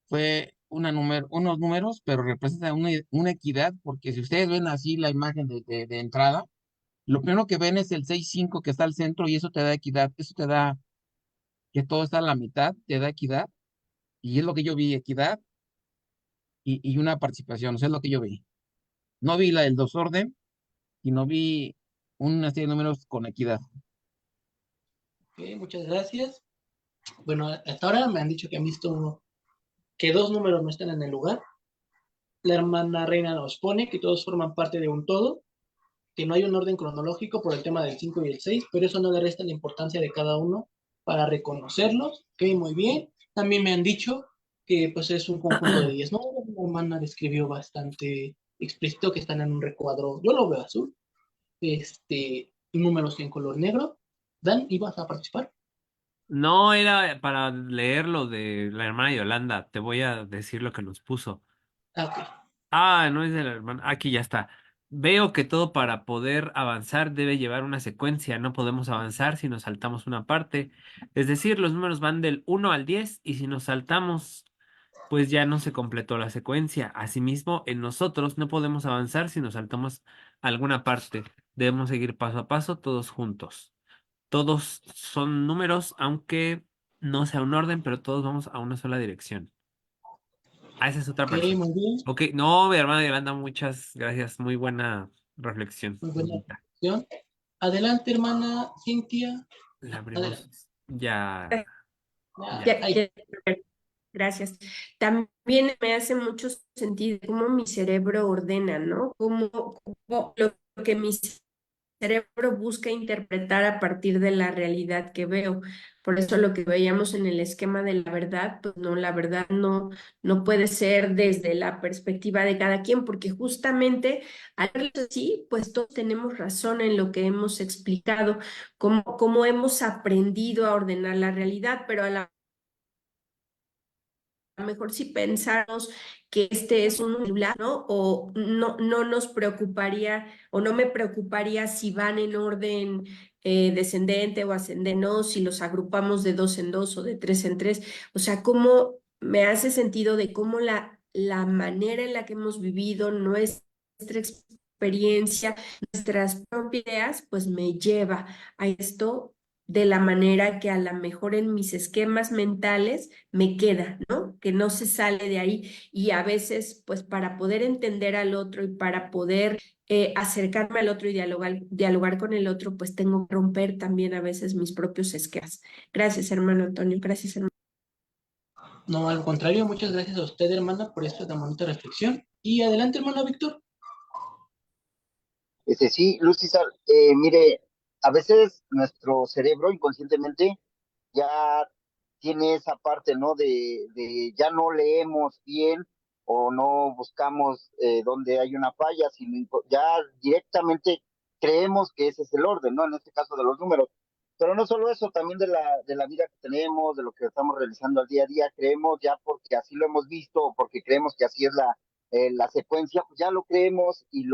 fue unos números, pero representa una equidad, porque si ustedes ven así la imagen de entrada, lo primero que ven es el 6-5 que está al centro y eso te da equidad, eso te da que todo está a la mitad, te da equidad, y es lo que yo vi, equidad y una participación, o sea, es lo que yo vi. No vi el desorden y no vi una serie de números con equidad. Ok, muchas gracias. Bueno, hasta ahora me han dicho que han visto que dos números no están en el lugar. La hermana Reina nos pone que todos forman parte de un todo, que no hay un orden cronológico por el tema del 5 y el 6, pero eso no le resta la importancia de cada uno para reconocerlos. Ok, muy bien. También me han dicho que pues es un conjunto de 10. No, la hermana describió bastante explícito que están en un recuadro. Yo lo veo azul. números en color negro. Dan, ¿ibas a participar? No era para leer lo de la hermana Yolanda. Te voy a decir lo que nos puso. Ah, ok. Ah, no es de la hermana. Aquí ya está. Veo que todo para poder avanzar debe llevar una secuencia. No podemos avanzar si nos saltamos una parte. Es decir, los números van del 1 al 10 y si nos saltamos, pues ya no se completó la secuencia. Asimismo, en nosotros no podemos avanzar si nos saltamos alguna parte. Debemos seguir paso a paso, todos juntos. Todos son números, aunque no sea un orden, pero todos vamos a una sola dirección. Ah, esa es otra Ok, persona. muy bien. Ok, no, mi hermana Yolanda, muchas gracias. Muy buena reflexión. Muy buena Bonita. reflexión. Adelante, hermana Cintia. La Adelante. abrimos. Ya, Ya, ya. ahí. Gracias. También me hace mucho sentido cómo mi cerebro ordena, ¿no? Cómo lo que mi cerebro busca interpretar a partir de la realidad que veo. Por eso lo que veíamos en el esquema de la verdad, pues no, la verdad no puede ser desde la perspectiva de cada quien, porque justamente al verlo así, pues todos tenemos razón en lo que hemos explicado, cómo hemos aprendido a ordenar la realidad, pero a la mejor si pensamos que este es un celular, ¿no? O no nos preocuparía o no me preocuparía si van en orden descendente o ascendente, ¿no? Si los agrupamos de 2 en 2 o de 3 en 3. O sea, cómo me hace sentido de cómo la manera en la que hemos vivido, nuestra experiencia, nuestras propias ideas, pues me lleva a esto de la manera que a lo mejor en mis esquemas mentales me queda, ¿no? Que no se sale de ahí y a veces, pues para poder entender al otro y para poder acercarme al otro y dialogar con el otro, pues tengo que romper también a veces mis propios esquemas. Gracias, hermano Antonio. Gracias, hermano. No, al contrario, muchas gracias a usted, hermana, por esta tan bonita reflexión. Y adelante, hermano Víctor. Sí, Luz César, mire, a veces nuestro cerebro inconscientemente ya tiene esa parte, ¿no? De ya no leemos bien o no buscamos donde hay una falla, sino ya directamente creemos que ese es el orden, ¿no? En este caso de los números. Pero no solo eso, también de la vida que tenemos, de lo que estamos realizando al día a día, creemos ya porque así lo hemos visto o porque creemos que así es la secuencia, pues ya lo creemos y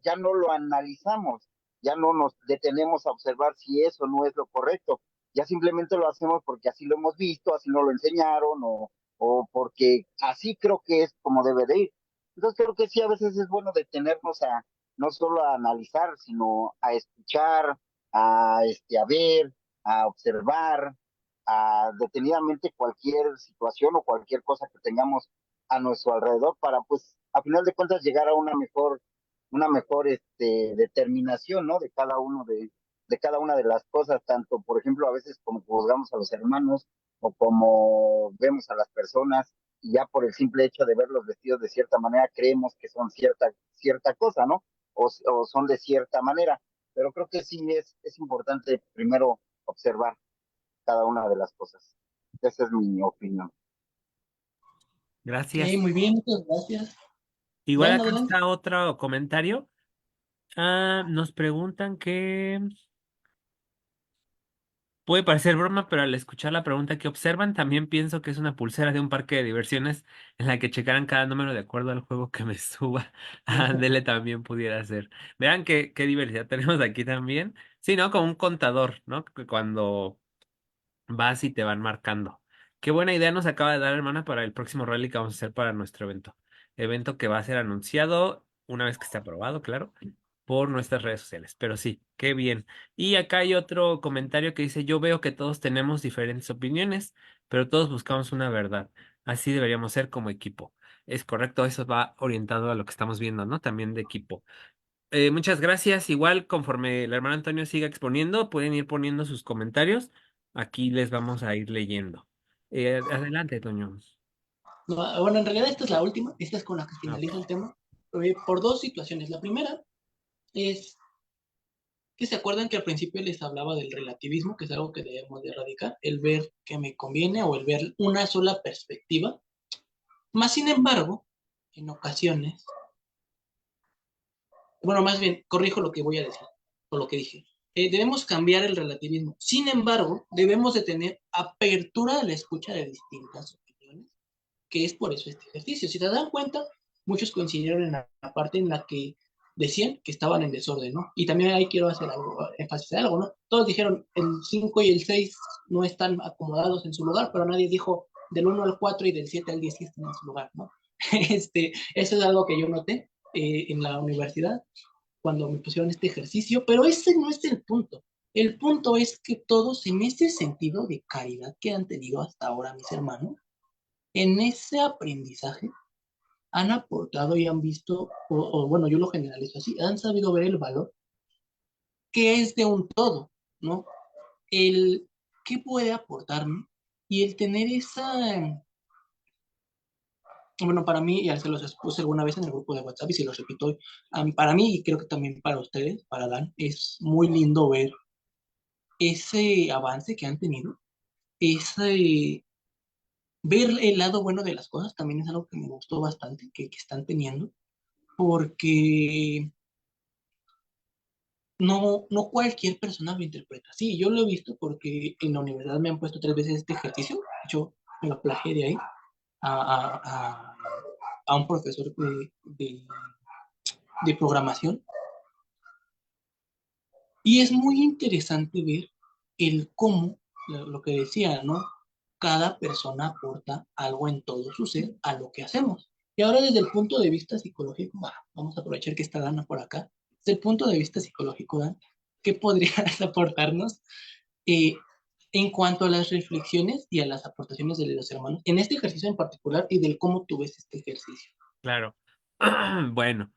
ya no lo analizamos, ya no nos detenemos a observar si eso no es lo correcto, ya simplemente lo hacemos porque así lo hemos visto, así nos lo enseñaron o porque así creo que es como debe de ir. Entonces creo que sí, a veces es bueno detenernos a no solo a analizar, sino a escuchar, a ver, a observar, a detenidamente cualquier situación o cualquier cosa que tengamos a nuestro alrededor para, pues, a final de cuentas llegar a una mejor determinación, ¿no? De cada una de las cosas, tanto, por ejemplo, a veces como juzgamos a los hermanos o como vemos a las personas y ya por el simple hecho de verlos vestidos de cierta manera creemos que son cierta cosa, ¿no? O son de cierta manera. Pero creo que sí es importante primero observar cada una de las cosas. Esa es mi opinión. Ok, Gracias. muy bien, muchas gracias. Igual Dan, acá adelante. está otro comentario. Nos preguntan que puede parecer broma, pero al escuchar la pregunta que observan, también pienso que es una pulsera de un parque de diversiones en la que checaran cada número de acuerdo al juego que me suba. Ándele también pudiera ser. Vean qué diversidad tenemos aquí también. Sí, ¿no? Como un contador, ¿no? Que cuando vas y te van marcando. Qué buena idea nos acaba de dar, hermana, para el próximo rally que vamos a hacer para nuestro evento. Evento que va a ser anunciado una vez que esté aprobado, claro, por nuestras redes sociales. Pero sí, qué bien. Y acá hay otro comentario que dice, yo veo que todos tenemos diferentes opiniones, pero todos buscamos una verdad. Así deberíamos ser como equipo. Es correcto, eso va orientado a lo que estamos viendo, ¿no? También de equipo. Muchas gracias. Igual, conforme el hermano Antonio siga exponiendo, pueden ir poniendo sus comentarios. Aquí les vamos a ir leyendo. Adelante, Toño. No, bueno, en realidad esta es la última, esta es con la que Ah, finaliza el tema, por dos situaciones. La primera es que se acuerdan que al principio les hablaba del relativismo, que es algo que debemos de erradicar, el ver que me conviene o el ver una sola perspectiva. Más sin embargo, en ocasiones, bueno, más bien, corrijo lo que voy a decir, o lo que dije. debemos cambiar el relativismo. Sin embargo, debemos de tener apertura a la escucha de distintas opiniones, que es por eso este ejercicio. Si te dan cuenta, muchos coincidieron en la parte en la que decían que estaban en desorden, ¿no? Y también ahí quiero hacer algo, énfasis en algo, ¿no? Todos dijeron el 5 y el 6 no están acomodados en su lugar, pero nadie dijo del 1 al 4 y del 7 al 10 sí están en su lugar, ¿no? Eso es algo que yo noté en la universidad cuando me pusieron este ejercicio, pero ese no es el punto. El punto es que todos en ese sentido de caridad que han tenido hasta ahora mis hermanos, en ese aprendizaje han aportado y han visto, o bueno, yo lo generalizo así, han sabido ver el valor que es de un todo, ¿no? El qué puede aportarme y el tener esa, bueno, para mí, ya se los expuse alguna vez en el grupo de WhatsApp y se los repito hoy, para mí y creo que también para ustedes, para Dan, es muy lindo ver ese avance que han tenido, ese, ver el lado bueno de las cosas también es algo que me gustó bastante, que están teniendo, porque no cualquier persona lo interpreta. Sí, yo lo he visto porque en la universidad me han puesto 3 veces este ejercicio, yo me lo plagié de ahí a, a, a, a un profesor de programación. Y es muy interesante ver el cómo, lo que decía, ¿no? Cada persona aporta algo en todo su ser a lo que hacemos. Y ahora desde el punto de vista psicológico, vamos a aprovechar que está Dana por acá. Desde el punto de vista psicológico, Dan, ¿qué podrías aportarnos eh, en cuanto a las reflexiones y a las aportaciones de los hermanos en este ejercicio en particular y del cómo tú ves este ejercicio? Claro. Bueno,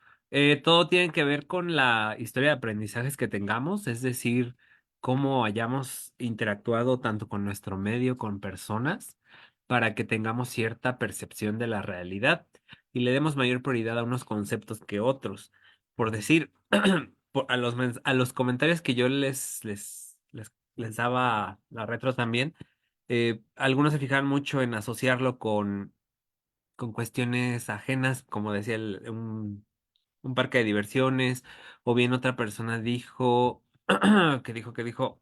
todo tiene que ver con la historia de aprendizajes que tengamos, es decir, cómo hayamos interactuado tanto con nuestro medio, con personas, para que tengamos cierta percepción de la realidad y le demos mayor prioridad a unos conceptos que otros. Por decir, a los comentarios que yo les daba la retro también, algunos se fijaban mucho en asociarlo con cuestiones ajenas, como decía un parque de diversiones, o bien otra persona dijo, que dijo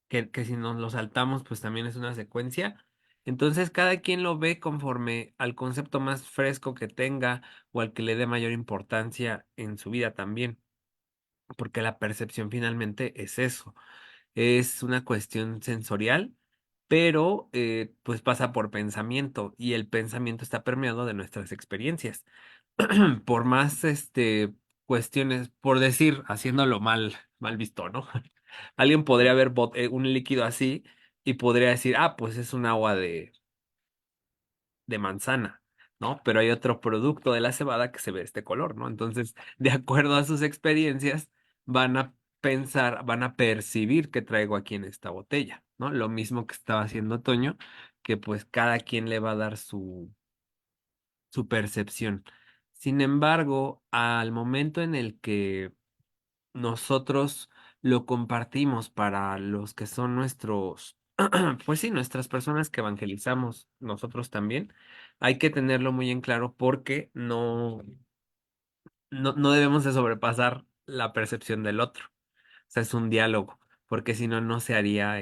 que si nos lo saltamos, pues también es una secuencia. Entonces, cada quien lo ve conforme al concepto más fresco que tenga o al que le dé mayor importancia en su vida también, porque la percepción finalmente es eso, es una cuestión sensorial, pero pues pasa por pensamiento y el pensamiento está permeado de nuestras experiencias. Por más cuestiones, por decir, haciéndolo mal visto, ¿no? Alguien podría ver un líquido así y podría decir, ah, pues es un agua de manzana, ¿no? Pero hay otro producto de la cebada que se ve de este color, ¿no? Entonces, de acuerdo a sus experiencias, van a pensar, van a percibir que traigo aquí en esta botella, ¿no? Lo mismo que estaba haciendo Toño, que pues cada quien le va a dar su percepción. Sin embargo, al momento en el que nosotros lo compartimos para los que son nuestros, pues sí, nuestras personas que evangelizamos, nosotros también, hay que tenerlo muy en claro porque no debemos de sobrepasar la percepción del otro. O sea, es un diálogo, porque si no, no se haría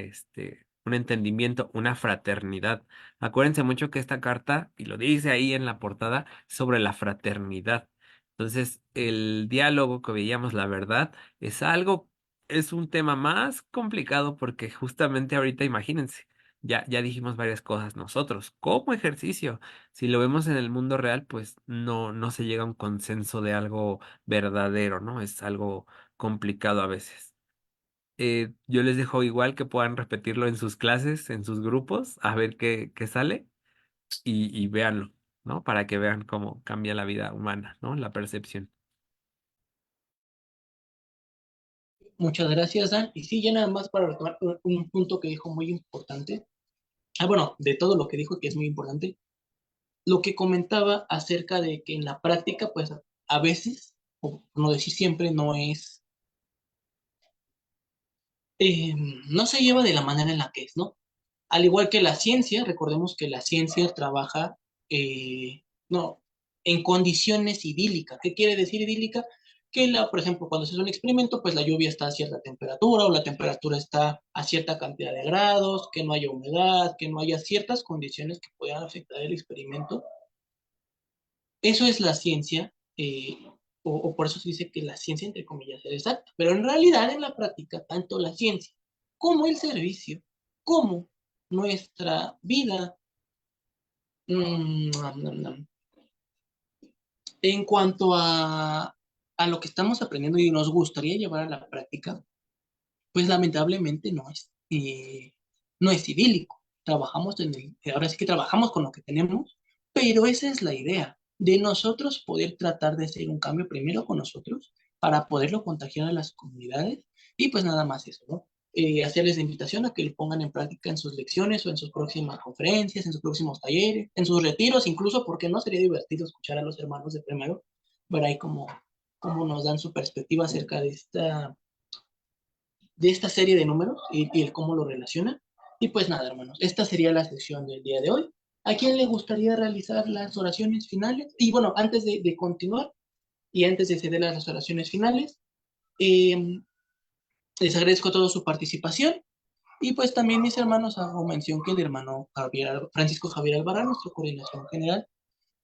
un entendimiento, una fraternidad. Acuérdense mucho que esta carta, y lo dice ahí en la portada, sobre la fraternidad. Entonces, el diálogo que veíamos, la verdad, es un tema más complicado porque justamente ahorita, imagínense, ya dijimos varias cosas nosotros. Como ejercicio, si lo vemos en el mundo real, pues no se llega a un consenso de algo verdadero, ¿no? Es algo complicado a veces. Yo les dejo igual que puedan repetirlo en sus clases, en sus grupos, a ver qué sale y véanlo, ¿no? Para que vean cómo cambia la vida humana, ¿no? La percepción. Muchas gracias, Dan. Y sí, ya nada más para retomar un punto que dijo muy importante. Bueno, de todo lo que dijo que es muy importante, lo que comentaba acerca de que en la práctica, pues a veces, o no decir siempre, no se lleva de la manera en la que es, ¿no? Al igual que la ciencia, recordemos que la ciencia trabaja, no, en condiciones idílicas. ¿Qué quiere decir idílica? que, por ejemplo, cuando se hace un experimento, pues la lluvia está a cierta temperatura o la temperatura está a cierta cantidad de grados, que no haya humedad, que no haya ciertas condiciones que puedan afectar el experimento. Eso es la ciencia, o por eso se dice que la ciencia, entre comillas, es exacta. Pero en realidad, en la práctica, tanto la ciencia como el servicio, como nuestra vida, en cuanto a lo que estamos aprendiendo y nos gustaría llevar a la práctica, pues lamentablemente no es idílico. Ahora sí que trabajamos con lo que tenemos, pero esa es la idea, de nosotros poder tratar de hacer un cambio primero con nosotros para poderlo contagiar a las comunidades y pues nada más eso, ¿no? Hacerles la invitación a que lo pongan en práctica en sus lecciones o en sus próximas conferencias, en sus próximos talleres, en sus retiros, incluso porque no sería divertido escuchar a los hermanos de primero, ver ahí cómo nos dan su perspectiva acerca de esta serie de números y el cómo lo relaciona. Y pues nada, hermanos, esta sería la sección del día de hoy. ¿A quién le gustaría realizar las oraciones finales? Y bueno, antes de continuar y antes de ceder a las oraciones finales, les agradezco a todos su participación. Y pues también mis hermanos hago mención que el hermano Francisco Javier Alvarado, nuestro coordinación general,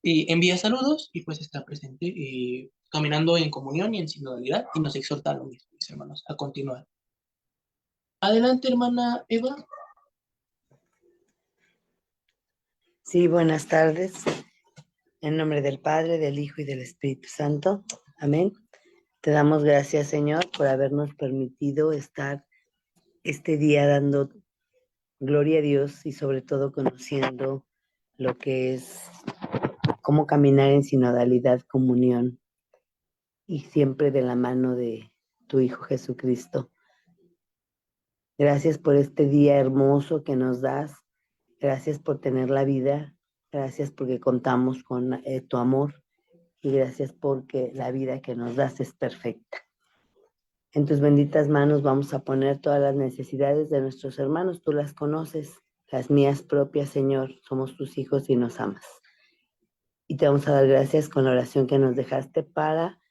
envía saludos y pues está presente caminando en comunión y en sinodalidad y nos exhorta a lo mismo, mis hermanos, a continuar. Adelante, hermana Eva. Sí, buenas tardes. En nombre del Padre, del Hijo y del Espíritu Santo. Amén. Te damos gracias, Señor, por habernos permitido estar este día dando gloria a Dios y sobre todo conociendo lo que es cómo caminar en sinodalidad, comunión y siempre de la mano de tu Hijo Jesucristo. Gracias por este día hermoso que nos das. Gracias por tener la vida. Gracias porque contamos con tu amor. Y gracias porque la vida que nos das es perfecta. En tus benditas manos vamos a poner todas las necesidades de nuestros hermanos. Tú las conoces, las mías propias, Señor. Somos tus hijos y nos amas. Y te vamos a dar gracias con la oración que nos dejaste para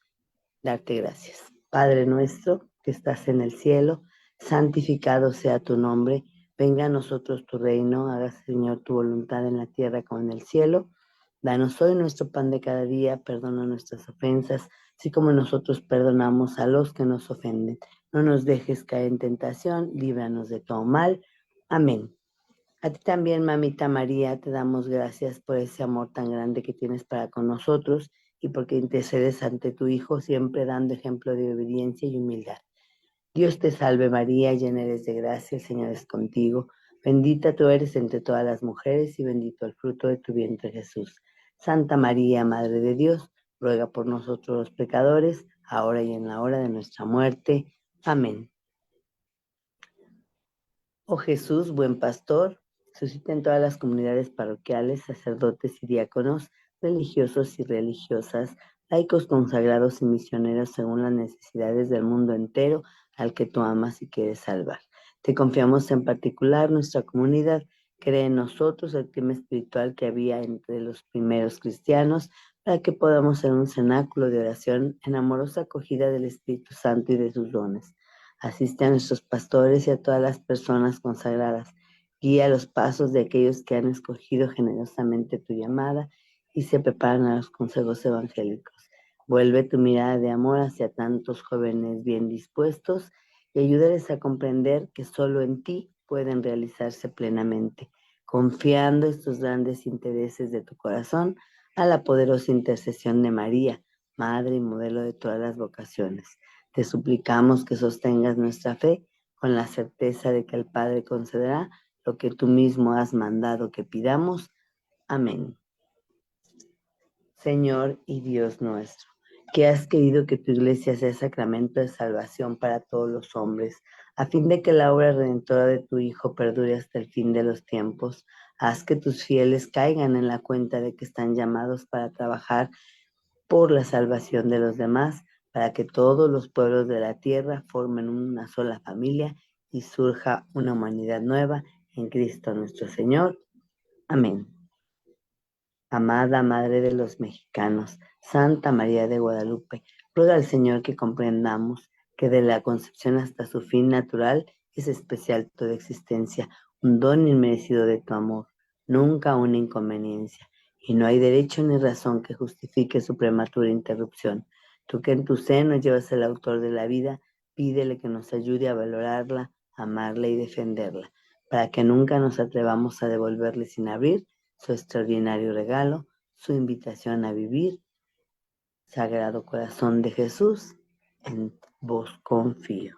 darte gracias. Padre nuestro que estás en el cielo, santificado sea tu nombre. Venga a nosotros tu reino. Haga, Señor, tu voluntad en la tierra como en el cielo. Danos hoy nuestro pan de cada día, perdona nuestras ofensas, así como nosotros perdonamos a los que nos ofenden. No nos dejes caer en tentación, líbranos de todo mal. Amén. A ti también, mamita María, te damos gracias por ese amor tan grande que tienes para con nosotros y porque intercedes ante tu Hijo, siempre dando ejemplo de obediencia y humildad. Dios te salve María, llena eres de gracia, el Señor es contigo. Bendita tú eres entre todas las mujeres y bendito el fruto de tu vientre Jesús. Santa María, Madre de Dios, ruega por nosotros los pecadores, ahora y en la hora de nuestra muerte. Amén. Oh Jesús, buen pastor, suscita en todas las comunidades parroquiales, sacerdotes y diáconos, religiosos y religiosas, laicos consagrados y misioneros según las necesidades del mundo entero al que tú amas y quieres salvar. Te confiamos en particular nuestra comunidad. Cree en nosotros el clima espiritual que había entre los primeros cristianos para que podamos ser un cenáculo de oración en amorosa acogida del Espíritu Santo y de sus dones. Asiste a nuestros pastores y a todas las personas consagradas. Guía los pasos de aquellos que han escogido generosamente tu llamada y se preparan a los consejos evangélicos. Vuelve tu mirada de amor hacia tantos jóvenes bien dispuestos y ayúdales a comprender que solo en ti pueden realizarse plenamente, confiando estos grandes intereses de tu corazón a la poderosa intercesión de María, Madre y modelo de todas las vocaciones. Te suplicamos que sostengas nuestra fe con la certeza de que el Padre concederá lo que tú mismo has mandado que pidamos. Amén. Señor y Dios nuestro, que has querido que tu iglesia sea sacramento de salvación para todos los hombres, a fin de que la obra redentora de tu Hijo perdure hasta el fin de los tiempos, haz que tus fieles caigan en la cuenta de que están llamados para trabajar por la salvación de los demás, para que todos los pueblos de la tierra formen una sola familia y surja una humanidad nueva en Cristo nuestro Señor. Amén. amada Madre de los mexicanos, Santa María de Guadalupe, ruega al Señor que comprendamos que de la concepción hasta su fin natural es especial toda existencia, un don inmerecido de tu amor, nunca una inconveniencia, y no hay derecho ni razón que justifique su prematura interrupción. Tú que en tu seno llevas el autor de la vida, pídele que nos ayude a valorarla, amarla y defenderla, para que nunca nos atrevamos a devolverle sin abrir su extraordinario regalo, su invitación a vivir. Sagrado Corazón de Jesús, en vos confío.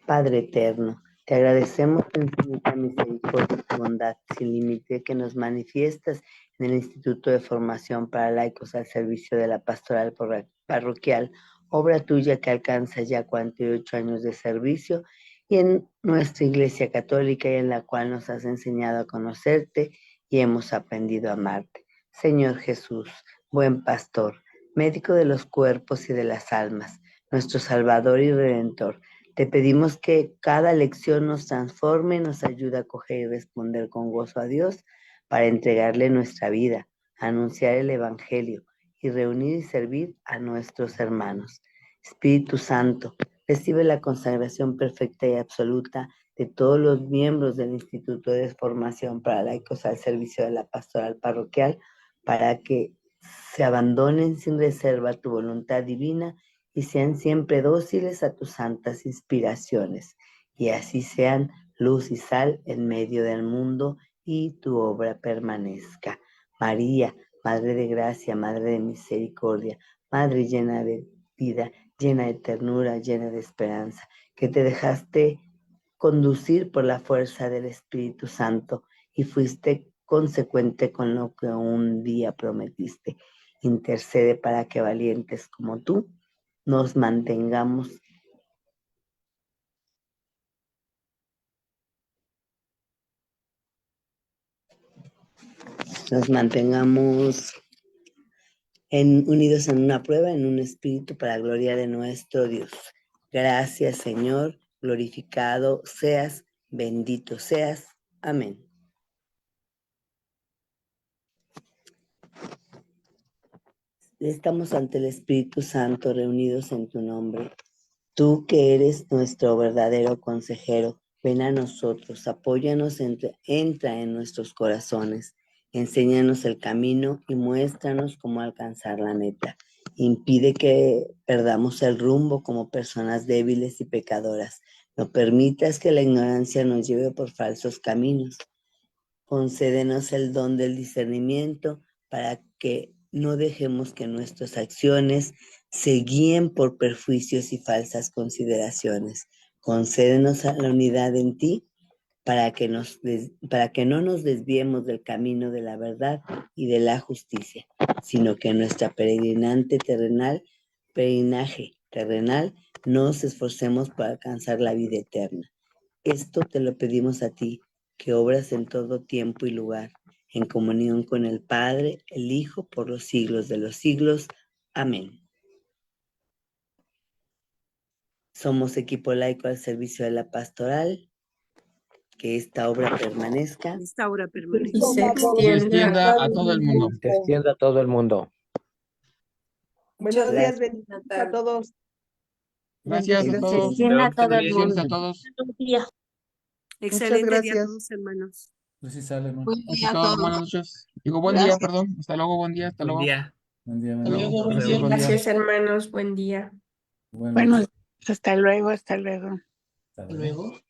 Padre eterno, te agradecemos tu infinita misericordia y bondad sin límite que nos manifiestas en el Instituto de Formación para Laicos al Servicio de la Pastoral Parroquial, obra tuya que alcanza ya 48 años de servicio, y en nuestra Iglesia Católica, y en la cual nos has enseñado a conocerte y hemos aprendido a amarte. Señor Jesús, buen pastor, médico de los cuerpos y de las almas, nuestro Salvador y Redentor, te pedimos que cada lección nos transforme y nos ayude a acoger y responder con gozo a Dios para entregarle nuestra vida, anunciar el Evangelio y reunir y servir a nuestros hermanos. Espíritu Santo, recibe la consagración perfecta y absoluta de todos los miembros del Instituto de Formación para Laicos al Servicio de la Pastoral Parroquial, para que se abandonen sin reserva a tu voluntad divina y sean siempre dóciles a tus santas inspiraciones, y así sean luz y sal en medio del mundo, y tu obra permanezca. María, Madre de gracia, Madre de misericordia, Madre llena de vida, llena de ternura, llena de esperanza, que te dejaste conducir por la fuerza del Espíritu Santo y fuiste consecuente con lo que un día prometiste. Intercede para que valientes como tú nos mantengamos unidos en una prueba, en un espíritu, para gloria de nuestro Dios. Gracias, Señor, glorificado seas, bendito seas. Amén. Estamos ante el Espíritu Santo reunidos en tu nombre. Tú que eres nuestro verdadero consejero, ven a nosotros, apóyanos, entra en nuestros corazones, enséñanos el camino y muéstranos cómo alcanzar la meta. Impide que perdamos el rumbo como personas débiles y pecadoras. No permitas que la ignorancia nos lleve por falsos caminos. Concédenos el don del discernimiento para que no dejemos que nuestras acciones se guíen por perjuicios y falsas consideraciones. Concédenos la unidad en ti para que no nos desviemos del camino de la verdad y de la justicia, sino que en nuestra peregrinaje terrenal nos esforcemos para alcanzar la vida eterna. Esto te lo pedimos a ti, que obras en todo tiempo y lugar, en comunión con el Padre, el Hijo, por los siglos de los siglos. Amén. Somos equipo laico al servicio de la pastoral. Que esta obra permanezca. Esta obra permanece. Y se Se extienda a todo el mundo. Se extienda a todo el mundo. Buenos días, Gracias. bendiciones a todos. Gracias a todos. Extienda a todo el Bendiciones mundo. a todos. Excelente día a gracias. todos, hermanos. Pues sí sale, hermano. Buen Eso día es a todo. todos. Buenas noches. Digo, buen día, perdón. Hasta luego, buen día, hasta Buen luego. día. Buen día, Hasta luego, buen Nos día. vemos. Gracias, hermanos. Buen día. Buenas Bueno, noches. hasta luego, hasta luego. Hasta Hasta luego. luego.